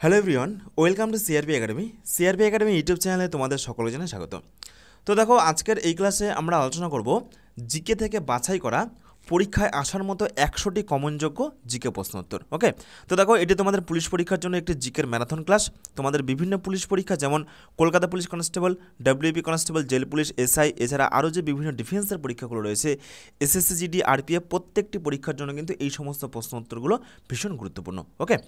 Hello everyone, welcome to CRP academy. CRP academy YouTube চ্যানেলে তোমাদের সকলকে জানাই স্বাগত। তো দেখো, আজকের এই ক্লাসে আমরা আলোচনা করব জিকে থেকে বাছাই করা পরীক্ষায় আসার মতো 100টি কমনযোগ্য জিকে প্রশ্নোত্তর। ওকে, তো দেখো, এটি তোমাদের পুলিশ পরীক্ষার জন্য একটি জিকের ম্যারাথন ক্লাস। তোমাদের বিভিন্ন পুলিশ পরীক্ষা যেমন Kolkata police constable, WP constable, jail police, SI, এছাড়া আরও যে বিভিন্ন ডিফেন্সের পরীক্ষাগুলো রয়েছে, এসএসসি, জিডি, আরপিএফ, প্রত্যেকটি পরীক্ষার জন্য কিন্তু এই সমস্ত প্রশ্নোত্তরগুলো ভীষণ গুরুত্বপূর্ণ। ওকে,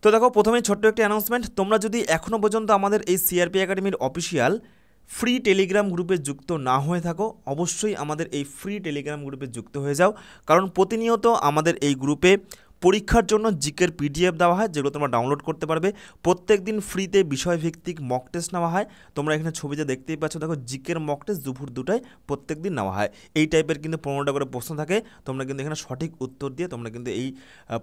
তো দেখো, প্রথমেই ছোট্ট একটি অ্যানাউন্সমেন্ট। তোমরা যদি এখনও পর্যন্ত আমাদের এই সিআরপি একাডেমির অফিসিয়াল ফ্রি টেলিগ্রাম গ্রুপে যুক্ত না হয়ে থাকো, অবশ্যই আমাদের এই ফ্রি টেলিগ্রাম গ্রুপে যুক্ত হয়ে যাও, কারণ প্রতিনিয়ত আমাদের এই গ্রুপে পরীক্ষার জন্য জিকের পিডিএফ দেওয়া হয়, যেগুলো তোমরা ডাউনলোড করতে পারবে। প্রত্যেক দিন ফ্রিতে বিষয়ভিত্তিক মক টেস্ট নেওয়া হয়। তোমরা এখানে ছবিতে দেখতেই পাচ্ছ, দেখো, জিকের মক টেস্ট দুপুর 2টায় প্রত্যেক দিন নেওয়া হয়। এই টাইপের কিন্তু 15টা করে প্রশ্ন থাকে। তোমরা কিন্তু এখানে সঠিক উত্তর দিয়ে তোমরা কিন্তু এই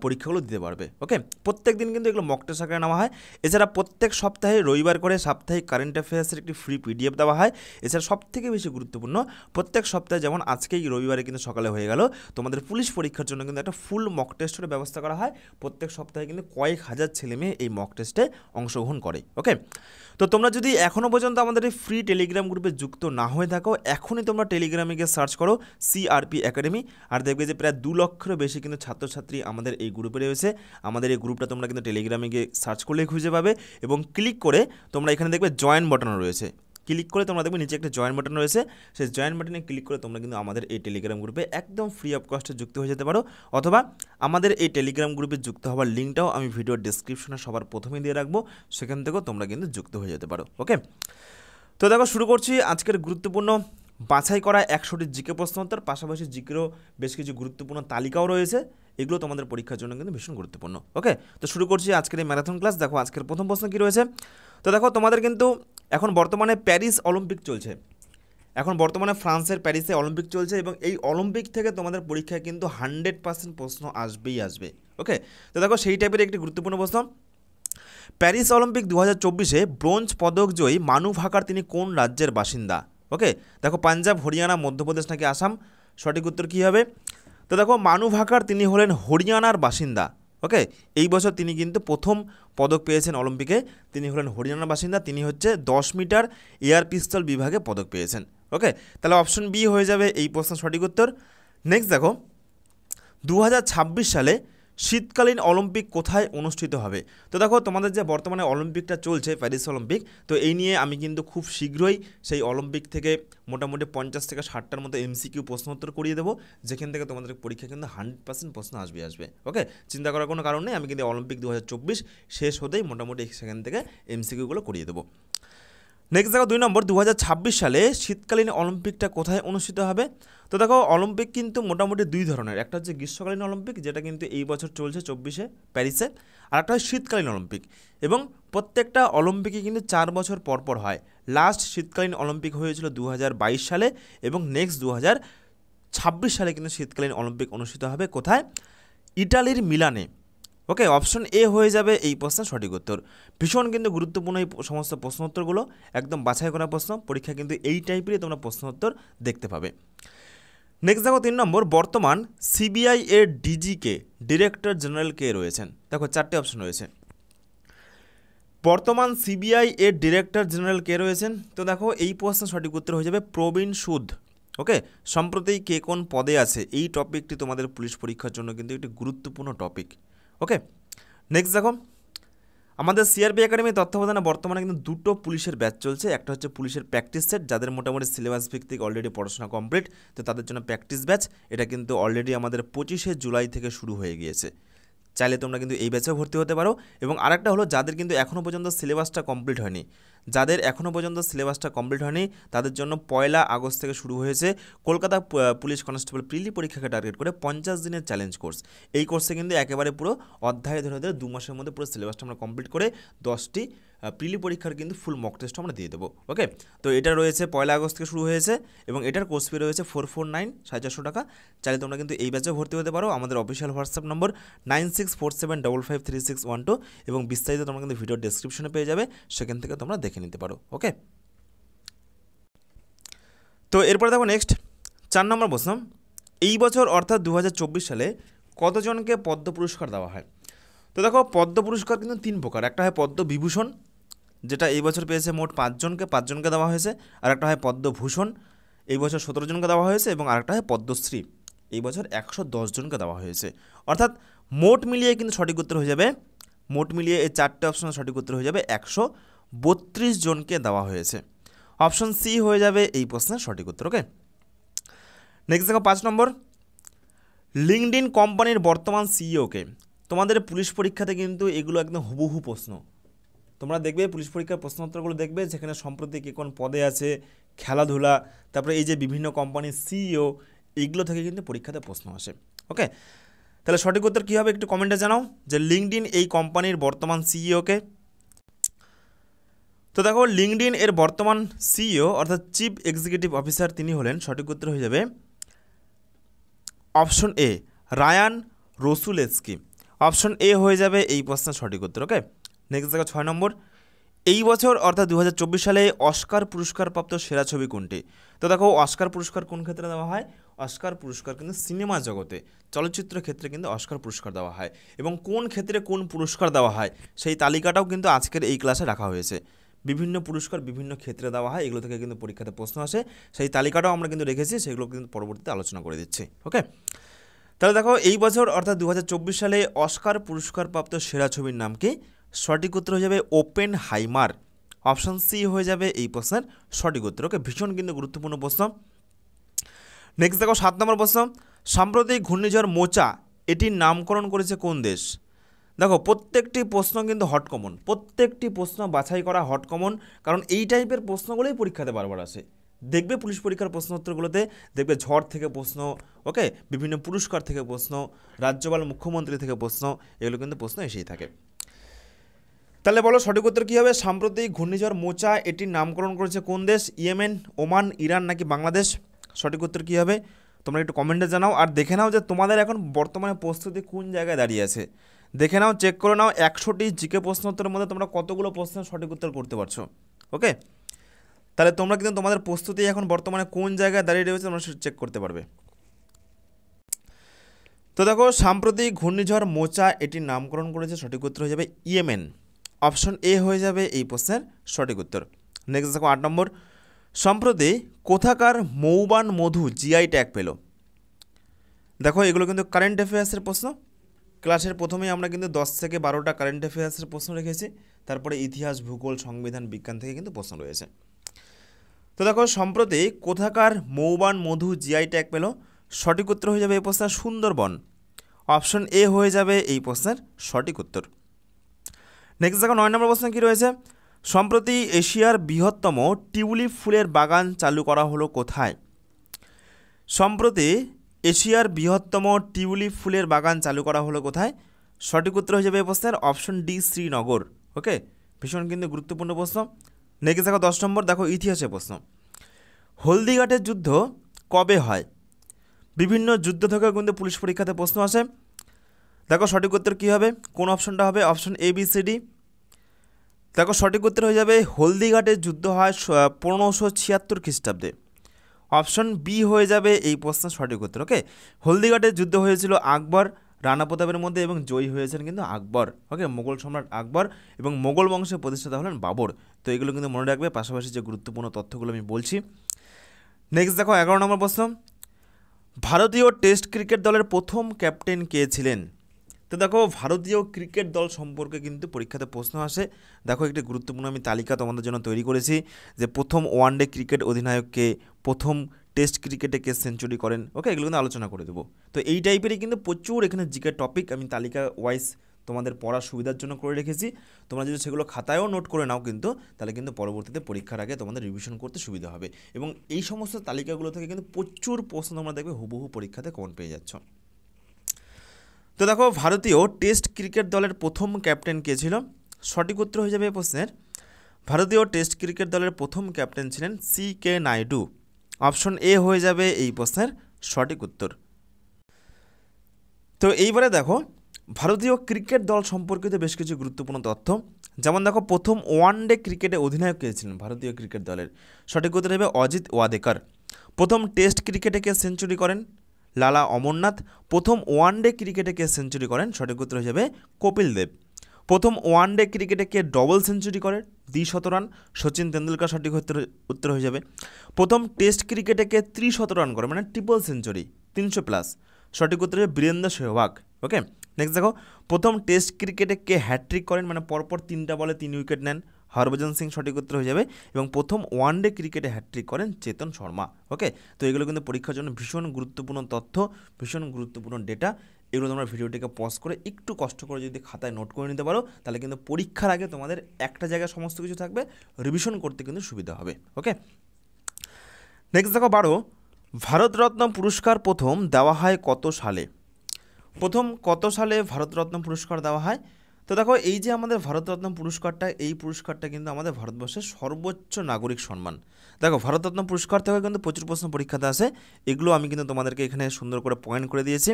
পরীক্ষাগুলো দিতে পারবে। ওকে, প্রত্যেক দিন কিন্তু এগুলো মক টেস্ট আকারে নেওয়া হয়। এছাড়া প্রত্যেক সপ্তাহে রবিবার করে সাপ্তাহিক কারেন্ট অ্যাফেয়ার্সের একটি ফ্রি পিডিএফ দেওয়া হয়। এছাড়া সবথেকে বেশি গুরুত্বপূর্ণ, প্রত্যেক সপ্তাহে, যেমন আজকেই রবিবারে কিন্তু সকালে হয়ে গেল, তোমাদের পুলিশ পরীক্ষার জন্য কিন্তু একটা ফুল মক টেস্টের ব্যবস্থা করা হয়। প্রত্যেক সপ্তাহে কিন্তু কয়েক হাজার ছেলেমেয়ে এই মক টেস্টে অংশগ্রহণ করে। ওকে, তো তোমরা যদি এখনও পর্যন্ত আমাদের এই ফ্রি টেলিগ্রাম গ্রুপে যুক্ত না হয়ে থাকো, এখনই তোমরা টেলিগ্রামে গিয়ে সার্চ করো সিআরপি একাডেমি, আর দেখবে যে প্রায় 2 লক্ষেরও বেশি কিন্তু ছাত্রছাত্রী আমাদের এই গ্রুপে রয়েছে। আমাদের এই গ্রুপটা তোমরা কিন্তু টেলিগ্রামে গিয়ে সার্চ করলেই খুঁজে পাবে, এবং ক্লিক করে তোমরা এখানে দেখবে জয়েন বাটন রয়েছে। ক্লিক করে তোমরা দেখবে নিচে একটা জয়েন বাটন রয়েছে, সেই জয়েন বাটনে ক্লিক করে তোমরা কিন্তু আমাদের এই টেলিগ্রাম গ্রুপে একদম ফ্রি অফ কস্টে যুক্ত হয়ে যেতে পারো, অথবা আমাদের এই টেলিগ্রাম গ্রুপে যুক্ত হওয়ার লিঙ্কটাও আমি ভিডিওর ডেসক্রিপশনে সবার প্রথমেই দিয়ে রাখবো, সেখান থেকেও তোমরা কিন্তু যুক্ত হয়ে যেতে পারো। ওকে, তো দেখো, শুরু করছি আজকের গুরুত্বপূর্ণ বাছাই করা 100টি জিকে প্রশ্নোত্তর। পাশাপাশি জিকেরও বেশ কিছু গুরুত্বপূর্ণ তালিকাও রয়েছে, এগুলো তোমাদের পরীক্ষার জন্য কিন্তু ভীষণ গুরুত্বপূর্ণ। ওকে, তো শুরু করছি আজকের এই ম্যারাথন ক্লাস। দেখো, আজকের প্রথম প্রশ্ন কী রয়েছে। তো দেখো, তোমাদের কিন্তু এখন বর্তমানে প্যারিস অলিম্পিক চলছে। এখন বর্তমানে ফ্রান্সের প্যারিসে অলিম্পিক চলছে, এবং এই অলিম্পিক থেকে তোমাদের পরীক্ষায় কিন্তু 100% প্রশ্ন আসবেই আসবে। ওকে, তো দেখো, সেই টাইপের একটি গুরুত্বপূর্ণ প্রশ্ন। প্যারিস অলিম্পিক 2024-এ ব্রোঞ্জ পদক জয়ী মানু ভাকার তিনি কোন রাজ্যের বাসিন্দা? ওকে, দেখো, পাঞ্জাব, হরিয়ানা, মধ্যপ্রদেশ নাকি আসাম? সঠিক উত্তর কী হবে? তো দেখো, মানু ভাকার তিনি হলেন হরিয়ানার বাসিন্দা। ওকে, এই বছর তিনি কিন্তু প্রথম পদক পেয়েছেন অলিম্পিকে। তিনি হলেন হরিয়ানার বাসিন্দা। তিনি হচ্ছে 10 মিটার এয়ার পিস্তল বিভাগে পদক পেয়েছেন। ওকে, তাহলে অপশন বি হয়ে যাবে এই প্রশ্নের সঠিক উত্তর। নেক্সট দেখো, 2026 সালে শীতকালীন অলিম্পিক কোথায় অনুষ্ঠিত হবে? তো দেখো, তোমাদের যে বর্তমানে অলিম্পিকটা চলছে, প্যারিস অলিম্পিক, তো এই নিয়ে আমি কিন্তু খুব শীঘ্রই সেই অলিম্পিক থেকে মোটামুটি 50 থেকে 60টার মতো এমসিকিউ প্রশ্নোত্তর করিয়ে দেবো, যেখান থেকে তোমাদের পরীক্ষা কিন্তু 100% প্রশ্ন আসবে। ওকে, চিন্তা করার কোনো কারণ নেই, আমি কিন্তু অলিম্পিক 2024 শেষ হতেই মোটামুটি সেখান থেকে এমসিকিউগুলো করিয়ে দেবো। নেক্সট দেখো, 2 নম্বর, 2026 সালে শীতকালীন অলিম্পিকটা কোথায় অনুষ্ঠিত হবে? তো দেখো, অলিম্পিক কিন্তু মোটামুটি 2 ধরনের। একটা হচ্ছে গ্রীষ্মকালীন অলিম্পিক, যেটা কিন্তু এই বছর চলছে 24-এ প্যারিসে, আর একটা হয় শীতকালীন অলিম্পিক। এবং প্রত্যেকটা অলিম্পিকই কিন্তু 4 বছর পর হয়। লাস্ট শীতকালীন অলিম্পিক হয়েছিল 2022 সালে, এবং নেক্সট 2026 সালে কিন্তু শীতকালীন অলিম্পিক অনুষ্ঠিত হবে। কোথায়? ইটালির মিলানে। ওকে, অপশন এ হয়ে যাবে এই প্রশ্নের সঠিক উত্তর। ভীষণ কিন্তু গুরুত্বপূর্ণ এই সমস্ত প্রশ্নোত্তরগুলো, একদম বাছাই করা প্রশ্ন। পরীক্ষা কিন্তু এই টাইপেরই তোমরা প্রশ্নোত্তর দেখতে পাবে। নেক্সট দেখো, 3 নম্বর, বর্তমান সিবিআই এর ডিজি কে, ডিরেক্টর জেনারেল কে রয়েছেন? দেখো, 4টে অপশন রয়েছে। বর্তমান সিবিআই এর ডিরেক্টর জেনারেল কে রয়েছেন? তো দেখো, এই প্রশ্নের সঠিক উত্তর হয়ে যাবে প্রবীণ সুদ। ওকে, সম্প্রতি কে কোন পদে আছে, এই টপিকটি তোমাদের পুলিশ পরীক্ষার জন্য কিন্তু একটি গুরুত্বপূর্ণ টপিক। ওকে, নেক্সট দেখো, আমাদের সিআরপি একাডেমি তত্ত্বাবধানে বর্তমানে কিন্তু 2টো পুলিশের ব্যাচ চলছে। একটা হচ্ছে পুলিশের প্র্যাকটিস সেট, যাদের মোটামুটি সিলেবাস ভিত্তিক অলরেডি পড়াশোনা কমপ্লিট, তো তাদের জন্য প্র্যাকটিস ব্যাচ। এটা কিন্তু অলরেডি আমাদের 25শে জুলাই থেকে শুরু হয়ে গিয়েছে। চাইলে তোমরা কিন্তু এই ব্যাচেও ভর্তি হতে পারো। এবং আরেকটা হলো, যাদের কিন্তু এখনও পর্যন্ত সিলেবাসটা কমপ্লিট হয়নি, তাদের জন্য 1 আগস্ট থেকে শুরু হয়েছে কলকাতা পুলিশ কনস্টেবল প্রিলি পরীক্ষাকে টার্গেট করে 50 দিনের চ্যালেঞ্জ কোর্স। এই কোর্সে কিন্তু একেবারে পুরো অধ্যায় ধরে 2 মাসের মধ্যে পুরো সিলেবাসটা আমরা কমপ্লিট করে 10টি প্রিলি পরীক্ষার কিন্তু ফুল মক টেস্ট আমরা দিয়ে দেবো। ওকে, তো এটা রয়েছে 1 আগস্ট থেকে শুরু হয়েছে, এবং এটার কোর্স ফি রয়েছে 449 450 টাকা। চাইলে তোমরা কিন্তু এই ব্যাচে ভর্তি হতে পারো। আমাদের অফিসিয়াল হোয়াটসঅ্যাপ নম্বর 9647553612, এবং বিস্তারিত তোমরা কিন্তু ভিডিও ডেসক্রিপশনে পেয়ে যাবে, সেখান থেকে তোমরা দেখে নিতে পারো। ওকে, তো এরপরে দেখো, নেক্সট 4 নম্বর প্রশ্ন, এই বছর অর্থাৎ 2024 সালে কতজনকে পদ্ম পুরস্কার দেওয়া হয়? তো দেখো পদ্ম পুরস্কার কিন্তু 3 প্রকার, একটা হয় পদ্মবিভূষণ যেটা এই বছর পেয়েছে মোট 5জনকে দেওয়া হয়েছে, আর একটা হয় পদ্মভূষণ এই বছর 17জনকে দেওয়া হয়েছে, এবং আরেকটা হয় পদ্মশ্রী এই বছর 110জনকে দেওয়া হয়েছে। অর্থাৎ মোট মিলিয়ে কিন্তু সঠিক উত্তর হয়ে যাবে, মোট মিলিয়ে এই 4টে অপশনের সঠিক উত্তর হয়ে যাবে 132 জনকে দেওয়া হয়েছে। অপশন সি হয়ে যাবে এই প্রশ্নের সঠিক উত্তর। ওকে, নেক্সট দেখো 5 নম্বর, লিঙ্কডইন কোম্পানির বর্তমান সিইওকে। তোমাদের পুলিশ পরীক্ষাতে কিন্তু এগুলো একদম হুবহু প্রশ্ন, তোমরা দেখবে পুলিশ পরীক্ষার প্রশ্নোত্তরগুলো দেখবে, যেখানে সম্প্রতি কে কোন পদে আছে, খেলাধুলা, তারপরে এই যে বিভিন্ন কোম্পানির সিইও, এইগুলো থেকে কিন্তু পরীক্ষাতে প্রশ্ন আসে। ওকে, তাহলে সঠিক উত্তর কী হবে একটু কমেন্টে জানাও যে লিঙ্কডইন এই কোম্পানির বর্তমান সিইওকে। তো দেখো লিঙ্কডইন এর বর্তমান সিইও অর্থাৎ চিফ এক্সিকিউটিভ অফিসার তিনি হলেন, সঠিক উত্তর হয়ে যাবে অপশন এ রায়ান রসুলেস্কি। অপশন এ হয়ে যাবে এই প্রশ্নের সঠিক উত্তর। ওকে, নেক্সট দেখো 6 নম্বর, এই বছর অর্থাৎ 2024 সালে অস্কার পুরস্কারপ্রাপ্ত সেরা ছবি কোনটি? তো দেখো অস্কার পুরস্কার কোন ক্ষেত্রে দেওয়া হয়? অস্কার পুরস্কার কিন্তু সিনেমা জগতে, চলচ্চিত্র ক্ষেত্রে কিন্তু অস্কার পুরস্কার দেওয়া হয়, এবং কোন ক্ষেত্রে কোন পুরস্কার দেওয়া হয় সেই তালিকাটাও কিন্তু আজকের এই ক্লাসে রাখা হয়েছে। বিভিন্ন পুরস্কার বিভিন্ন ক্ষেত্রে দেওয়া হয়, এগুলো থেকে কিন্তু পরীক্ষাতে প্রশ্ন আসে, সেই তালিকাটাও আমরা কিন্তু রেখেছি, সেগুলো কিন্তু পরবর্তীতে আলোচনা করে দিচ্ছি। ওকে, তাহলে দেখো এই বছর অর্থাৎ 2024 সালে অস্কার পুরস্কারপ্রাপ্ত সেরা ছবির নাম কি? সঠিক উত্তর হয়ে যাবে ওপেনহাইমার। অপশন সি হয়ে যাবে এই প্রশ্নের সঠিক উত্তর। ওকে, ভীষণ কিন্তু গুরুত্বপূর্ণ প্রশ্ন। নেক্সট দেখো 7 নম্বর প্রশ্ন, সাম্প্রতিক ঘূর্ণিঝড় মোচা এটির নামকরণ করেছে কোন দেশ? দেখো প্রত্যেকটি প্রশ্ন কিন্তু হট কমন, প্রত্যেকটি প্রশ্ন বাছাই করা হট কমন, কারণ এই টাইপের প্রশ্নগুলোই পরীক্ষাতে বারবার আসে। দেখবে পুলিশ পরীক্ষার প্রশ্নোত্তরগুলোতে দেখবে ঝড় থেকে প্রশ্ন, ওকে, বিভিন্ন পুরস্কার থেকে প্রশ্ন, রাজ্যপাল মুখ্যমন্ত্রী থেকে প্রশ্ন, এগুলো কিন্তু প্রশ্ন এসেই থাকে। তাহলে বলো সঠিক উত্তর কী হবে? সাম্প্রতিক ঘূর্ণিঝড় মোচা এটির নামকরণ করেছে কোন দেশ? ইয়েমেন, ওমান, ইরান নাকি বাংলাদেশ? সঠিক উত্তর কী হবে তোমরা একটু কমেন্টে জানাও। আর দেখে নাও যে তোমাদের এখন বর্তমানে প্রস্তুতি কোন জায়গায় দাঁড়িয়ে আছে, দেখে নাও, চেক করে নাও 100টি জিকে প্রশ্নোত্তরের মধ্যে তোমরা কতগুলো প্রশ্নের সঠিক উত্তর করতে পারছো। ওকে, তাহলে তোমরা কিন্তু তোমাদের প্রস্তুতি এখন বর্তমানে কোন জায়গায় দাঁড়িয়ে রয়েছে তোমরা চেক করতে পারবে। তো দেখো সাম্প্রতিক ঘূর্ণিঝড় মোচা এটির নামকরণ করেছে, সঠিক উত্তর হয়ে যাবে ইয়েমেন। অপশন এ হয়ে যাবে এই প্রশ্নের সঠিক উত্তর। নেক্সট দেখো 8 নম্বর, সম্প্রতি কোথাকার মৌবান মধু জিআই ট্যাগ পেল? দেখো এগুলো কিন্তু কারেন্ট অ্যাফেয়ার্সের প্রশ্ন, ক্লাসের প্রথমেই আমরা কিন্তু 10 থেকে 12টা কারেন্ট অ্যাফেয়ার্সের প্রশ্ন রেখেছি, তারপরে ইতিহাস, ভূগোল, সংবিধান, বিজ্ঞান থেকে কিন্তু প্রশ্ন রয়েছে। তো দেখো সম্প্রতি কোথাকার মৌবান মধু জিআই ট্যাগ পেল? সঠিক উত্তর হয়ে যাবে এই প্রশ্নের সুন্দরবন। অপশন এ হয়ে যাবে এই প্রশ্নের সঠিক উত্তর। নেক্সট দেখো 9 নম্বর প্রশ্ন কী রয়েছে? সম্প্রতি এশিয়ার বৃহত্তম টিউলিপ ফুলের বাগান চালু করা হলো কোথায়? সম্প্রতি এশিয়ার বৃহত্তম টিউলিপ ফুলের বাগান চালু করা হলো কোথায়? সঠিক উত্তর হয়ে যাবে এই প্রশ্নের অপশন ডি শ্রীনগর। ওকে, ভীষণ কিন্তু গুরুত্বপূর্ণ প্রশ্ন। নেক্সট দেখো 10 নম্বর, দেখো ইতিহাসের প্রশ্ন, হলদিঘাটের যুদ্ধ কবে হয়? বিভিন্ন যুদ্ধ থেকেও কিন্তু পুলিশ পরীক্ষাতে প্রশ্ন আসে। দেখো সঠিক উত্তর কী হবে, কোন অপশনটা হবে? Option A B C D. দেখো সঠিক উত্তর হয়ে যাবে হলদিঘাটের যুদ্ধ হয় 1576 খ্রিস্টাব্দে। অপশন বি হয়ে যাবে এই প্রশ্নের সঠিক উত্তর। ওকে, হলদিঘাটের যুদ্ধ হয়েছিল আকবর রানা প্রতাপের মধ্যে এবং জয়ী হয়েছেন কিন্তু আকবর। ওকে, মোগল সম্রাট আকবর এবং মোগল বংশের প্রতিষ্ঠাতা হলেন বাবর। তো এগুলো কিন্তু মনে রাখবে, পাশাপাশি যে গুরুত্বপূর্ণ তথ্যগুলো আমি বলছি। নেক্সট দেখো 11 নম্বর প্রশ্ন, ভারতীয় টেস্ট ক্রিকেট দলের প্রথম ক্যাপ্টেন কে ছিলেন? তো দেখো ভারতীয় ক্রিকেট দল সম্পর্কে কিন্তু পরীক্ষাতে প্রশ্ন আসে। দেখো একটি গুরুত্বপূর্ণ আমি তালিকা তোমাদের জন্য তৈরি করেছি, যে প্রথম ওয়ানডে ক্রিকেট অধিনায়ককে, প্রথম টেস্ট ক্রিকেটে কে সেঞ্চুরি করেন। ওকে, এগুলো কিন্তু আলোচনা করে দেবো। তো এই টাইপেরই কিন্তু প্রচুর এখানে জিকে টপিক আমি তালিকা ওয়াইজ তোমাদের পড়ার সুবিধার জন্য করে রেখেছি। তোমরা যদি সেগুলো খাতায়ও নোট করে নাও কিন্তু, তাহলে কিন্তু পরবর্তীতে পরীক্ষার আগে তোমাদের রিভিশন করতে সুবিধা হবে। এবং এই সমস্ত তালিকাগুলো থেকে কিন্তু প্রচুর প্রশ্ন তোমরা দেখবে হুবহু পরীক্ষাতে কমন পেয়ে যাচ্ছ। তো দেখো ভারতীয় টেস্ট ক্রিকেট দলের প্রথম ক্যাপ্টেন কে ছিল? সঠিক উত্তর হয়ে যাবে এই প্রশ্নের ভারতীয় টেস্ট ক্রিকেট দলের প্রথম ক্যাপ্টেন ছিলেন CK নাইডু। অপশন এ হয়ে যাবে এই প্রশ্নের সঠিক উত্তর। তো এইবারে দেখো ভারতীয় ক্রিকেট দল সম্পর্কিত বেশ কিছু গুরুত্বপূর্ণ তথ্য, যেমন দেখো প্রথম ওয়ানডে ক্রিকেটে অধিনায়ক কে ছিলেন ভারতীয় ক্রিকেট দলের? সঠিক উত্তর হবে অজিত ওয়াদেকার। প্রথম টেস্ট ক্রিকেটে কে সেঞ্চুরি করেন? লালা অমরনাথ। প্রথম ওয়ানডে ক্রিকেটে কে সেঞ্চুরি করেন? সঠিক উত্তর হয়ে যাবে কপিল দেব। প্রথম ওয়ানডে ক্রিকেটে কে ডবল সেঞ্চুরি করে? 200 রান, সচিন তেন্ডুলকর। সঠিক উত্তর হয়ে যাবে। প্রথম টেস্ট ক্রিকেটে কে 300 রান করে, মানে ট্রিপল সেঞ্চুরি, 300+? সঠিক উত্তর হয়ে বীরেন্দ্র সেহবাগ। ওকে, নেক্সট দেখো, প্রথম টেস্ট ক্রিকেটে কে হ্যাট্রিক করেন, মানে পরপর 3টা বলে 3 উইকেট নেন? হরভজন সিং। সঠিক উত্তর হয়ে যাবে। এবং প্রথম ওয়ানডে ক্রিকেটে হ্যাট্রিক করেন চেতন শর্মা। ওকে, তো এগুলো কিন্তু পরীক্ষার জন্য ভীষণ গুরুত্বপূর্ণ তথ্য, ভীষণ গুরুত্বপূর্ণ ডেটা। এগুলো তোমরা ভিডিওটিকে পজ করে একটু কষ্ট করে যদি খাতায় নোট করে নিতে পারো, তাহলে কিন্তু পরীক্ষার আগে তোমাদের একটা জায়গায় সমস্ত কিছু থাকবে, রিভিশন করতে কিন্তু সুবিধা হবে। ওকে, নেক্সট দেখো 12, ভারতরত্ন পুরস্কার প্রথম দেওয়া হয় কত সালে? প্রথম কত সালে ভারতরত্ন পুরস্কার দেওয়া হয়? তো দেখো, এই যে আমাদের ভারতরত্ন পুরস্কারটা, এই পুরস্কারটা কিন্তু আমাদের ভারতবর্ষের সর্বোচ্চ নাগরিক সম্মান। দেখো, ভারতরত্ন পুরস্কার থেকে কিন্তু প্রচুর প্রশ্ন পরীক্ষাতে আসে, এগুলো আমি কিন্তু তোমাদেরকে এখানে সুন্দর করে পয়েন্ট করে দিয়েছি।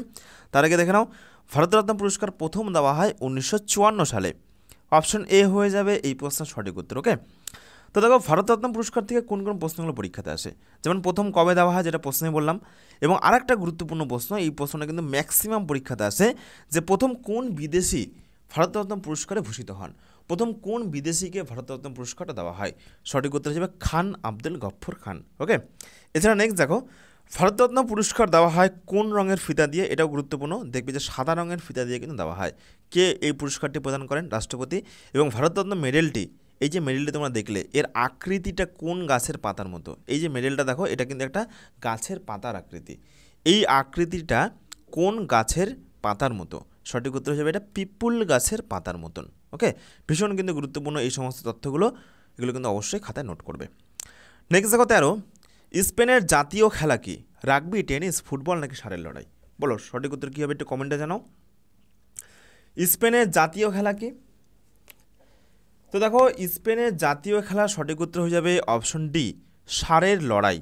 তার আগে দেখে নাও, ভারতরত্ন পুরস্কার প্রথম দেওয়া হয় 1954 সালে। অপশন এ হয়ে যাবে এই প্রশ্নের সঠিক উত্তর। ওকে, তো দেখো, ভারতরত্ন পুরস্কার থেকে কোন কোন প্রশ্নগুলো পরীক্ষাতে আসে, যেমন প্রথম কবে দেওয়া হয়, যেটা প্রশ্নে বললাম। এবং আরেকটা গুরুত্বপূর্ণ প্রশ্ন, এই প্রশ্নটা কিন্তু ম্যাক্সিমাম পরীক্ষাতে আসে, যে প্রথম কোন বিদেশি ভারতরত্ন পুরস্কারে ভূষিত হন? প্রথম কোন বিদেশিকে ভারতরত্ন পুরস্কারটা দেওয়া হয়? সঠিক উত্তর হিসেবে খান আব্দুল গফ্ফর খান। ওকে, এছাড়া নেক্সট দেখো, ভারতরত্ন পুরস্কার দেওয়া হয় কোন রঙের ফিতা দিয়ে? এটাও গুরুত্বপূর্ণ, দেখবে যে সাদা রঙের ফিতা দিয়ে কিন্তু দেওয়া হয়। কে এই পুরস্কারটি প্রদান করেন? রাষ্ট্রপতি। এবং ভারতরত্ন মেডেলটি, এই যে মেডেলটি তোমরা দেখলে, এর আকৃতিটা কোন গাছের পাতার মতো? এই যে মেডেলটা দেখো, এটা কিন্তু একটা গাছের পাতার আকৃতি। এই আকৃতিটা কোন গাছের পাতার মতো? সঠিক উত্তর হিসেবে এটা পিপুল গাছের পাতার মতন। ওকে, ভীষণ কিন্তু গুরুত্বপূর্ণ এই সমস্ত তথ্যগুলো, এগুলো কিন্তু অবশ্যই খাতায় নোট করবে। নেক্সট দেখো 13, স্পেনের জাতীয় খেলা কি? রাগবি, টেনিস, ফুটবল নাকি ষাঁড়ের লড়াই? বলো সঠিক উত্তর কী হবে, একটু কমেন্টে জানাও। স্পেনের জাতীয় খেলা কি? তো দেখো, স্পেনের জাতীয় খেলা সঠিক উত্তর হয়ে যাবে অপশন ডি, ষাঁড়ের লড়াই।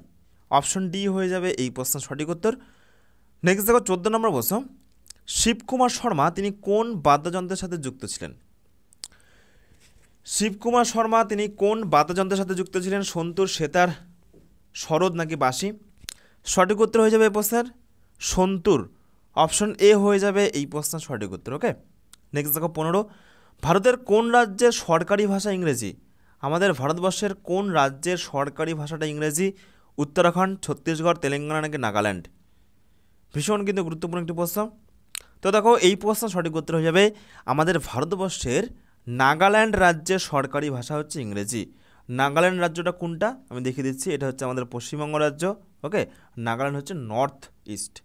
অপশন ডি হয়ে যাবে এই প্রশ্নের সঠিক উত্তর। নেক্সট দেখো 14 নম্বর প্রশ্ন, শিবকুমার শর্মা তিনি কোন বাদ্যযন্ত্রের সাথে যুক্ত ছিলেন? শিবকুমার শর্মা তিনি কোন বাদ্যযন্ত্রের সাথে যুক্ত ছিলেন? সন্তুর, সেতার, সরোদ নাকি বাঁশি? সঠিক উত্তর হয়ে যাবে এই প্রশ্নের সন্তুর। অপশন এ হয়ে যাবে এই প্রশ্নের সঠিক উত্তর। ওকে, নেক্সট দেখো 15, ভারতের কোন রাজ্যের সরকারি ভাষা ইংরেজি? আমাদের ভারতবর্ষের কোন রাজ্যের সরকারি ভাষাটা ইংরেজি? উত্তরাখণ্ড, ছত্তিশগড়, তেলেঙ্গানা নাকি নাগাল্যান্ড? ভীষণ কিন্তু গুরুত্বপূর্ণ একটি প্রশ্ন। তো দেখো, এই প্রশ্ন সঠিক উত্তর হয়ে যাবে আমাদের ভারতবর্ষের নাগাল্যান্ড রাজ্যের সরকারি ভাষা হচ্ছে ইংরেজি। নাগাল্যান্ড রাজ্যটা কোনটা আমি দেখিয়ে দিচ্ছি, এটা হচ্ছে আমাদের পশ্চিমবঙ্গ রাজ্য। ওকে, নাগাল্যান্ড হচ্ছে নর্থ ইস্ট,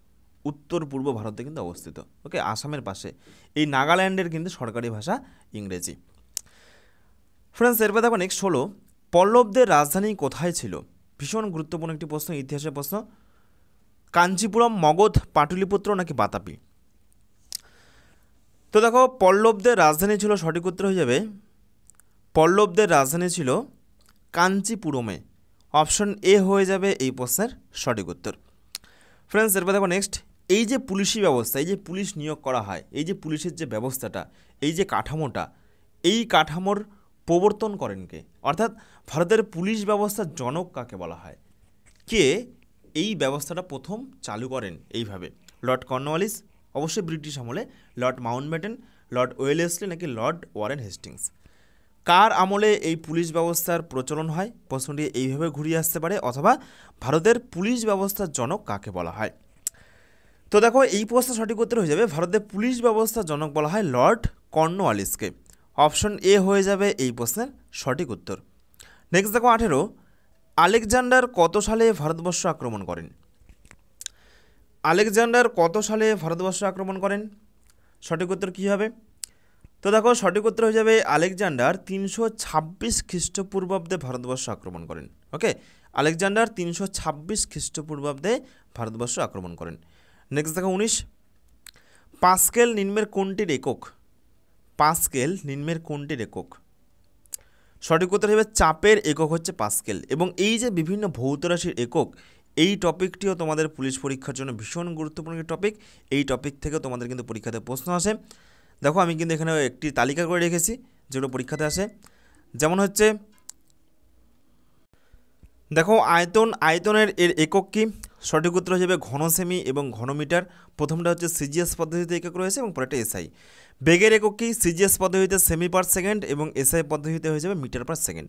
উত্তর পূর্ব ভারতে কিন্তু অবস্থিত। ওকে, আসামের পাশে। এই নাগাল্যান্ডের কিন্তু সরকারি ভাষা ইংরেজি। ফ্রেন্ডস, এরপর দেখো নেক্সট হলো, পল্লবদের রাজধানী কোথায় ছিল? ভীষণ গুরুত্বপূর্ণ একটি প্রশ্ন, ইতিহাসের প্রশ্ন। কাঞ্চিপুরম, মগধ, পাটলিপুত্র নাকি বাতাপি? তো দেখো, পল্লবদের রাজধানী ছিল, সঠিক উত্তর হয়ে যাবে পল্লবদের রাজধানী ছিল কাঞ্চিপুরমে। অপশন এ হয়ে যাবে এই প্রশ্নের সঠিক উত্তর। ফ্রেন্ডস, এরপর দেখো নেক্সট, এই যে পুলিশি ব্যবস্থা, এই যে পুলিশ নিয়োগ করা হয়, এই যে পুলিশের যে ব্যবস্থাটা, এই যে কাঠামোটা, এই কাঠামোর প্রবর্তন করেন কে? অর্থাৎ ভারতের পুলিশ ব্যবস্থার জনক কাকে বলা হয়? কে এই ব্যবস্থাটা প্রথম চালু করেন এইভাবে? লর্ড কর্নওয়ালিস, অবশ্যই ব্রিটিশ আমলে, লর্ড মাউন্টব্যাটেন, লর্ড ওয়েলেসলি নাকি লর্ড ওয়ারেন হেস্টিংস? কার আমলে এই পুলিশ ব্যবস্থার প্রচলন হয়? প্রশ্নটি এইভাবে ঘুরিয়ে আসতে পারে, অথবা ভারতের পুলিশ ব্যবস্থার জনক কাকে বলা হয়? তো দেখো, এই প্রশ্নের সঠিক উত্তর হয়ে যাবে ভারতের পুলিশ ব্যবস্থার জনক বলা হয় লর্ড কর্নওয়ালিসকে। অপশন এ হয়ে যাবে এই প্রশ্নের সঠিক উত্তর। নেক্সট দেখো 18, আলেকজান্ডার কত সালে ভারতবর্ষ আক্রমণ করেন? আলেকজান্ডার কত সালে ভারতবর্ষ আক্রমণ করেন? সঠিক উত্তর কী হবে? তো দেখো, সঠিক উত্তর হয়ে যাবে আলেকজান্ডার 326 খ্রিস্টপূর্বাব্দে ভারতবর্ষ আক্রমণ করেন। ওকে, আলেকজান্ডার 326 খ্রিস্টপূর্বাব্দে ভারতবর্ষ আক্রমণ করেন। নেক্সট দেখো 19, পাস্কেল নিম্নের কোনটির একক? পাস্কেল নিম্নের কোনটির একক? সঠিক উত্তর হবে চাপের একক হচ্ছে পাস্কেল। এবং এই যে বিভিন্ন ভৌত রাশির একক, এই টপিকটিও তোমাদের পুলিশ পরীক্ষার জন্য ভীষণ গুরুত্বপূর্ণ একটি টপিক। এই টপিক থেকে তোমাদের কিন্তু পরীক্ষাতে প্রশ্ন আসে। দেখো, আমি কিন্তু এখানে একটি তালিকা করে রেখেছি যেগুলো পরীক্ষাতে আসে, যেমন হচ্ছে দেখো আয়তনের এর একক কি? সঠিক উত্তর হয়ে যাবে ঘন সেমি এবং ঘনমিটার। প্রথমটা হচ্ছে সিজিএস পদ্ধতিতে একক রয়েছে এবং পরেরটা এসআই। বেগের একক কি? সিজিএস পদ্ধতিতে সেমি পার সেকেন্ড এবং এসআই পদ্ধতিতে হয়ে যাবে মিটার পার সেকেন্ড।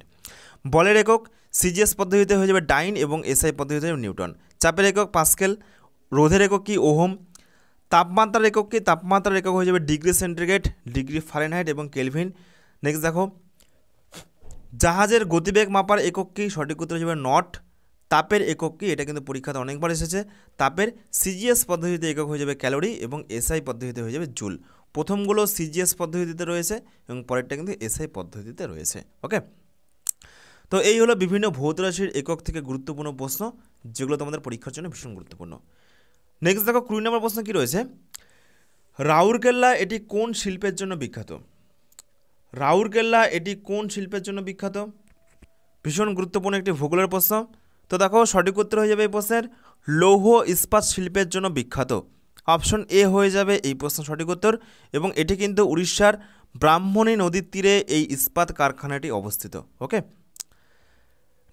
বলের একক সিজিএস পদ্ধতিতে হয়ে যাবে ডাইন এবং এসআই পদ্ধতিতে হয়ে যাবে নিউটন। চাপের একক পাস্কেল। রোধের একক কি? ওহম। তাপমাত্রার একক কি? তাপমাত্রার একক হয়ে যাবে ডিগ্রি সেন্টিগ্রেড, ডিগ্রি ফারেনহাইট এবং কেলভিন। নেক্সট দেখো জাহাজের গতিবেগ মাপার একক কি? সঠিক উত্তর হয়ে যাবে নট। তাপের একক কি? এটা কিন্তু পরীক্ষাতে অনেকবার এসেছে। তাপের সিজিএস পদ্ধতিতে একক হয়ে যাবে ক্যালোরি এবং এসআই পদ্ধতিতে হয়ে যাবে জুল। প্রথমগুলো সিজিএস পদ্ধতিতে রয়েছে এবং পরেরটা কিন্তু এসআই পদ্ধতিতে রয়েছে। ওকে, তো এই হলো বিভিন্ন ভৌত রাশির একক থেকে গুরুত্বপূর্ণ প্রশ্ন, যেগুলো তোমাদের পরীক্ষার জন্য ভীষণ গুরুত্বপূর্ণ। নেক্সট দেখো 20 নম্বর প্রশ্ন কি রয়েছে? রাউরকেল্লা এটি কোন শিল্পের জন্য বিখ্যাত? রাউরকেল্লা এটি কোন শিল্পের জন্য বিখ্যাত? ভীষণ গুরুত্বপূর্ণ একটি ভূগোলের প্রশ্ন। তো দেখো সঠিক উত্তর হয়ে যাবে এই প্রশ্নের লৌহ ইস্পাত শিল্পের জন্য বিখ্যাত। অপশন এ হয়ে যাবে এই প্রশ্ন সঠিক উত্তর, এবং এটি কিন্তু উড়িষ্যার ব্রাহ্মণী নদীর তীরে এই ইস্পাত কারখানাটি অবস্থিত। ওকে,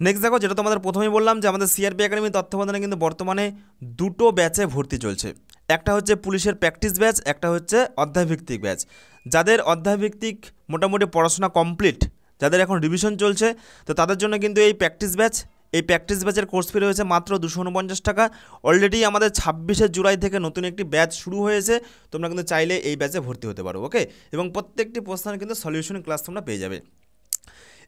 নেক্সট দেখো যেটা তোমাদের প্রথমেই বললাম যে আমাদের সিআরপি একাডেমি তত্ত্বাবধানে কিন্তু বর্তমানে দুটো ব্যাচে ভর্তি চলছে। একটা হচ্ছে পুলিশের প্র্যাকটিস ব্যাচ, একটা হচ্ছে অধ্যায়ভিত্তিক ব্যাচ। যাদের অধ্যায়ভিত্তিক মোটামুটি পড়াশোনা কমপ্লিট, যাদের এখন রিভিশন চলছে, তো তাদের জন্য কিন্তু এই প্র্যাকটিস ব্যাচ, এই প্র্যাকটিস ব্যাচের কোর্স ফি রয়েছে মাত্র 249 টাকা। অলরেডি আমাদের 26শে জুলাই থেকে নতুন একটি ব্যাচ শুরু হয়েছে, তোমরা কিন্তু চাইলে এই ব্যাচে ভর্তি হতে পারো। ওকে, এবং প্রত্যেকটি প্রশ্নের কিন্তু সলিউশন ক্লাস তোমরা পেয়ে যাবে।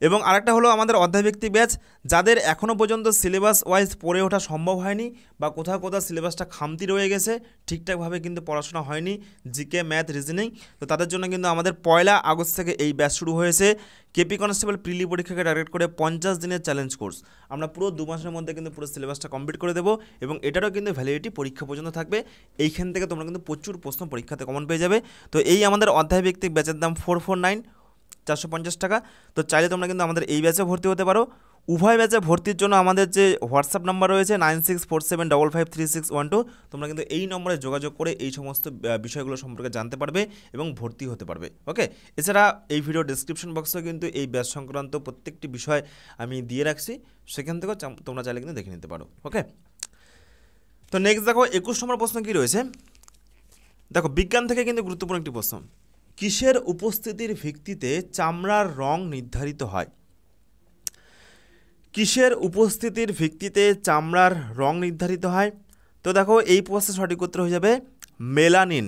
এবং আরেকটা হলো আমাদের অধ্যায়ভিত্তিক ব্যাচ, যাদের এখনও পর্যন্ত সিলেবাস ওয়াইজ পড়ে ওঠা সম্ভব হয়নি বা কোথাও কোথাও সিলেবাসটা খামতি রয়ে গেছে, ঠিকঠাকভাবে কিন্তু পড়াশোনা হয়নি, জিকে, ম্যাথ, রিজনিং, তো তাদের জন্য কিন্তু আমাদের 1 আগস্ট থেকে এই ব্যাচ শুরু হয়েছে। কেপি কনস্টেবল প্রিলি পরীক্ষাকে টার্গেট করে 50 দিনের চ্যালেঞ্জ কোর্স। আমরা পুরো 2 মাসের মধ্যে কিন্তু পুরো সিলেবাসটা কমপ্লিট করে দেবো, এবং এটারও কিন্তু ভ্যালিডিটি পরীক্ষা পর্যন্ত থাকবে। এইখান থেকে তোমরা কিন্তু প্রচুর প্রশ্ন পরীক্ষাতে কমন পেয়ে যাবে। তো এই আমাদের অধ্যায়ভিত্তিক ব্যাচের দাম 449, 450 টাকা। তো চাইলে তোমরা কিন্তু আমাদের এই ব্যাচে ভর্তি হতে পারো। উভয় ব্যাচে ভর্তির জন্য আমাদের যে হোয়াটসঅ্যাপ নাম্বার রয়েছে 9647553612, তোমরা কিন্তু এই নম্বরে যোগাযোগ করে এই সমস্ত বিষয়গুলো সম্পর্কে জানতে পারবে এবং ভর্তি হতে পারবে। ওকে, এছাড়া এই ভিডিও ডেসক্রিপশন বক্সে কিন্তু এই ব্যাচ সংক্রান্ত প্রত্যেকটি বিষয় আমি দিয়ে রাখছি, সেখান থেকেও তোমরা চাইলে কিন্তু দেখে নিতে পারো। ওকে, তো নেক্সট দেখো 21 নম্বর প্রশ্ন কী রয়েছে? দেখো বিজ্ঞান থেকে কিন্তু গুরুত্বপূর্ণ একটি প্রশ্ন। কিসের উপস্থিতির ভিত্তিতে চামড়ার রং নির্ধারিত হয়? কিসের উপস্থিতির ভিত্তিতে চামড়ার রং নির্ধারিত হয়? তো দেখো এই প্রশ্নের সঠিক উত্তর হয়ে যাবে মেলানিন।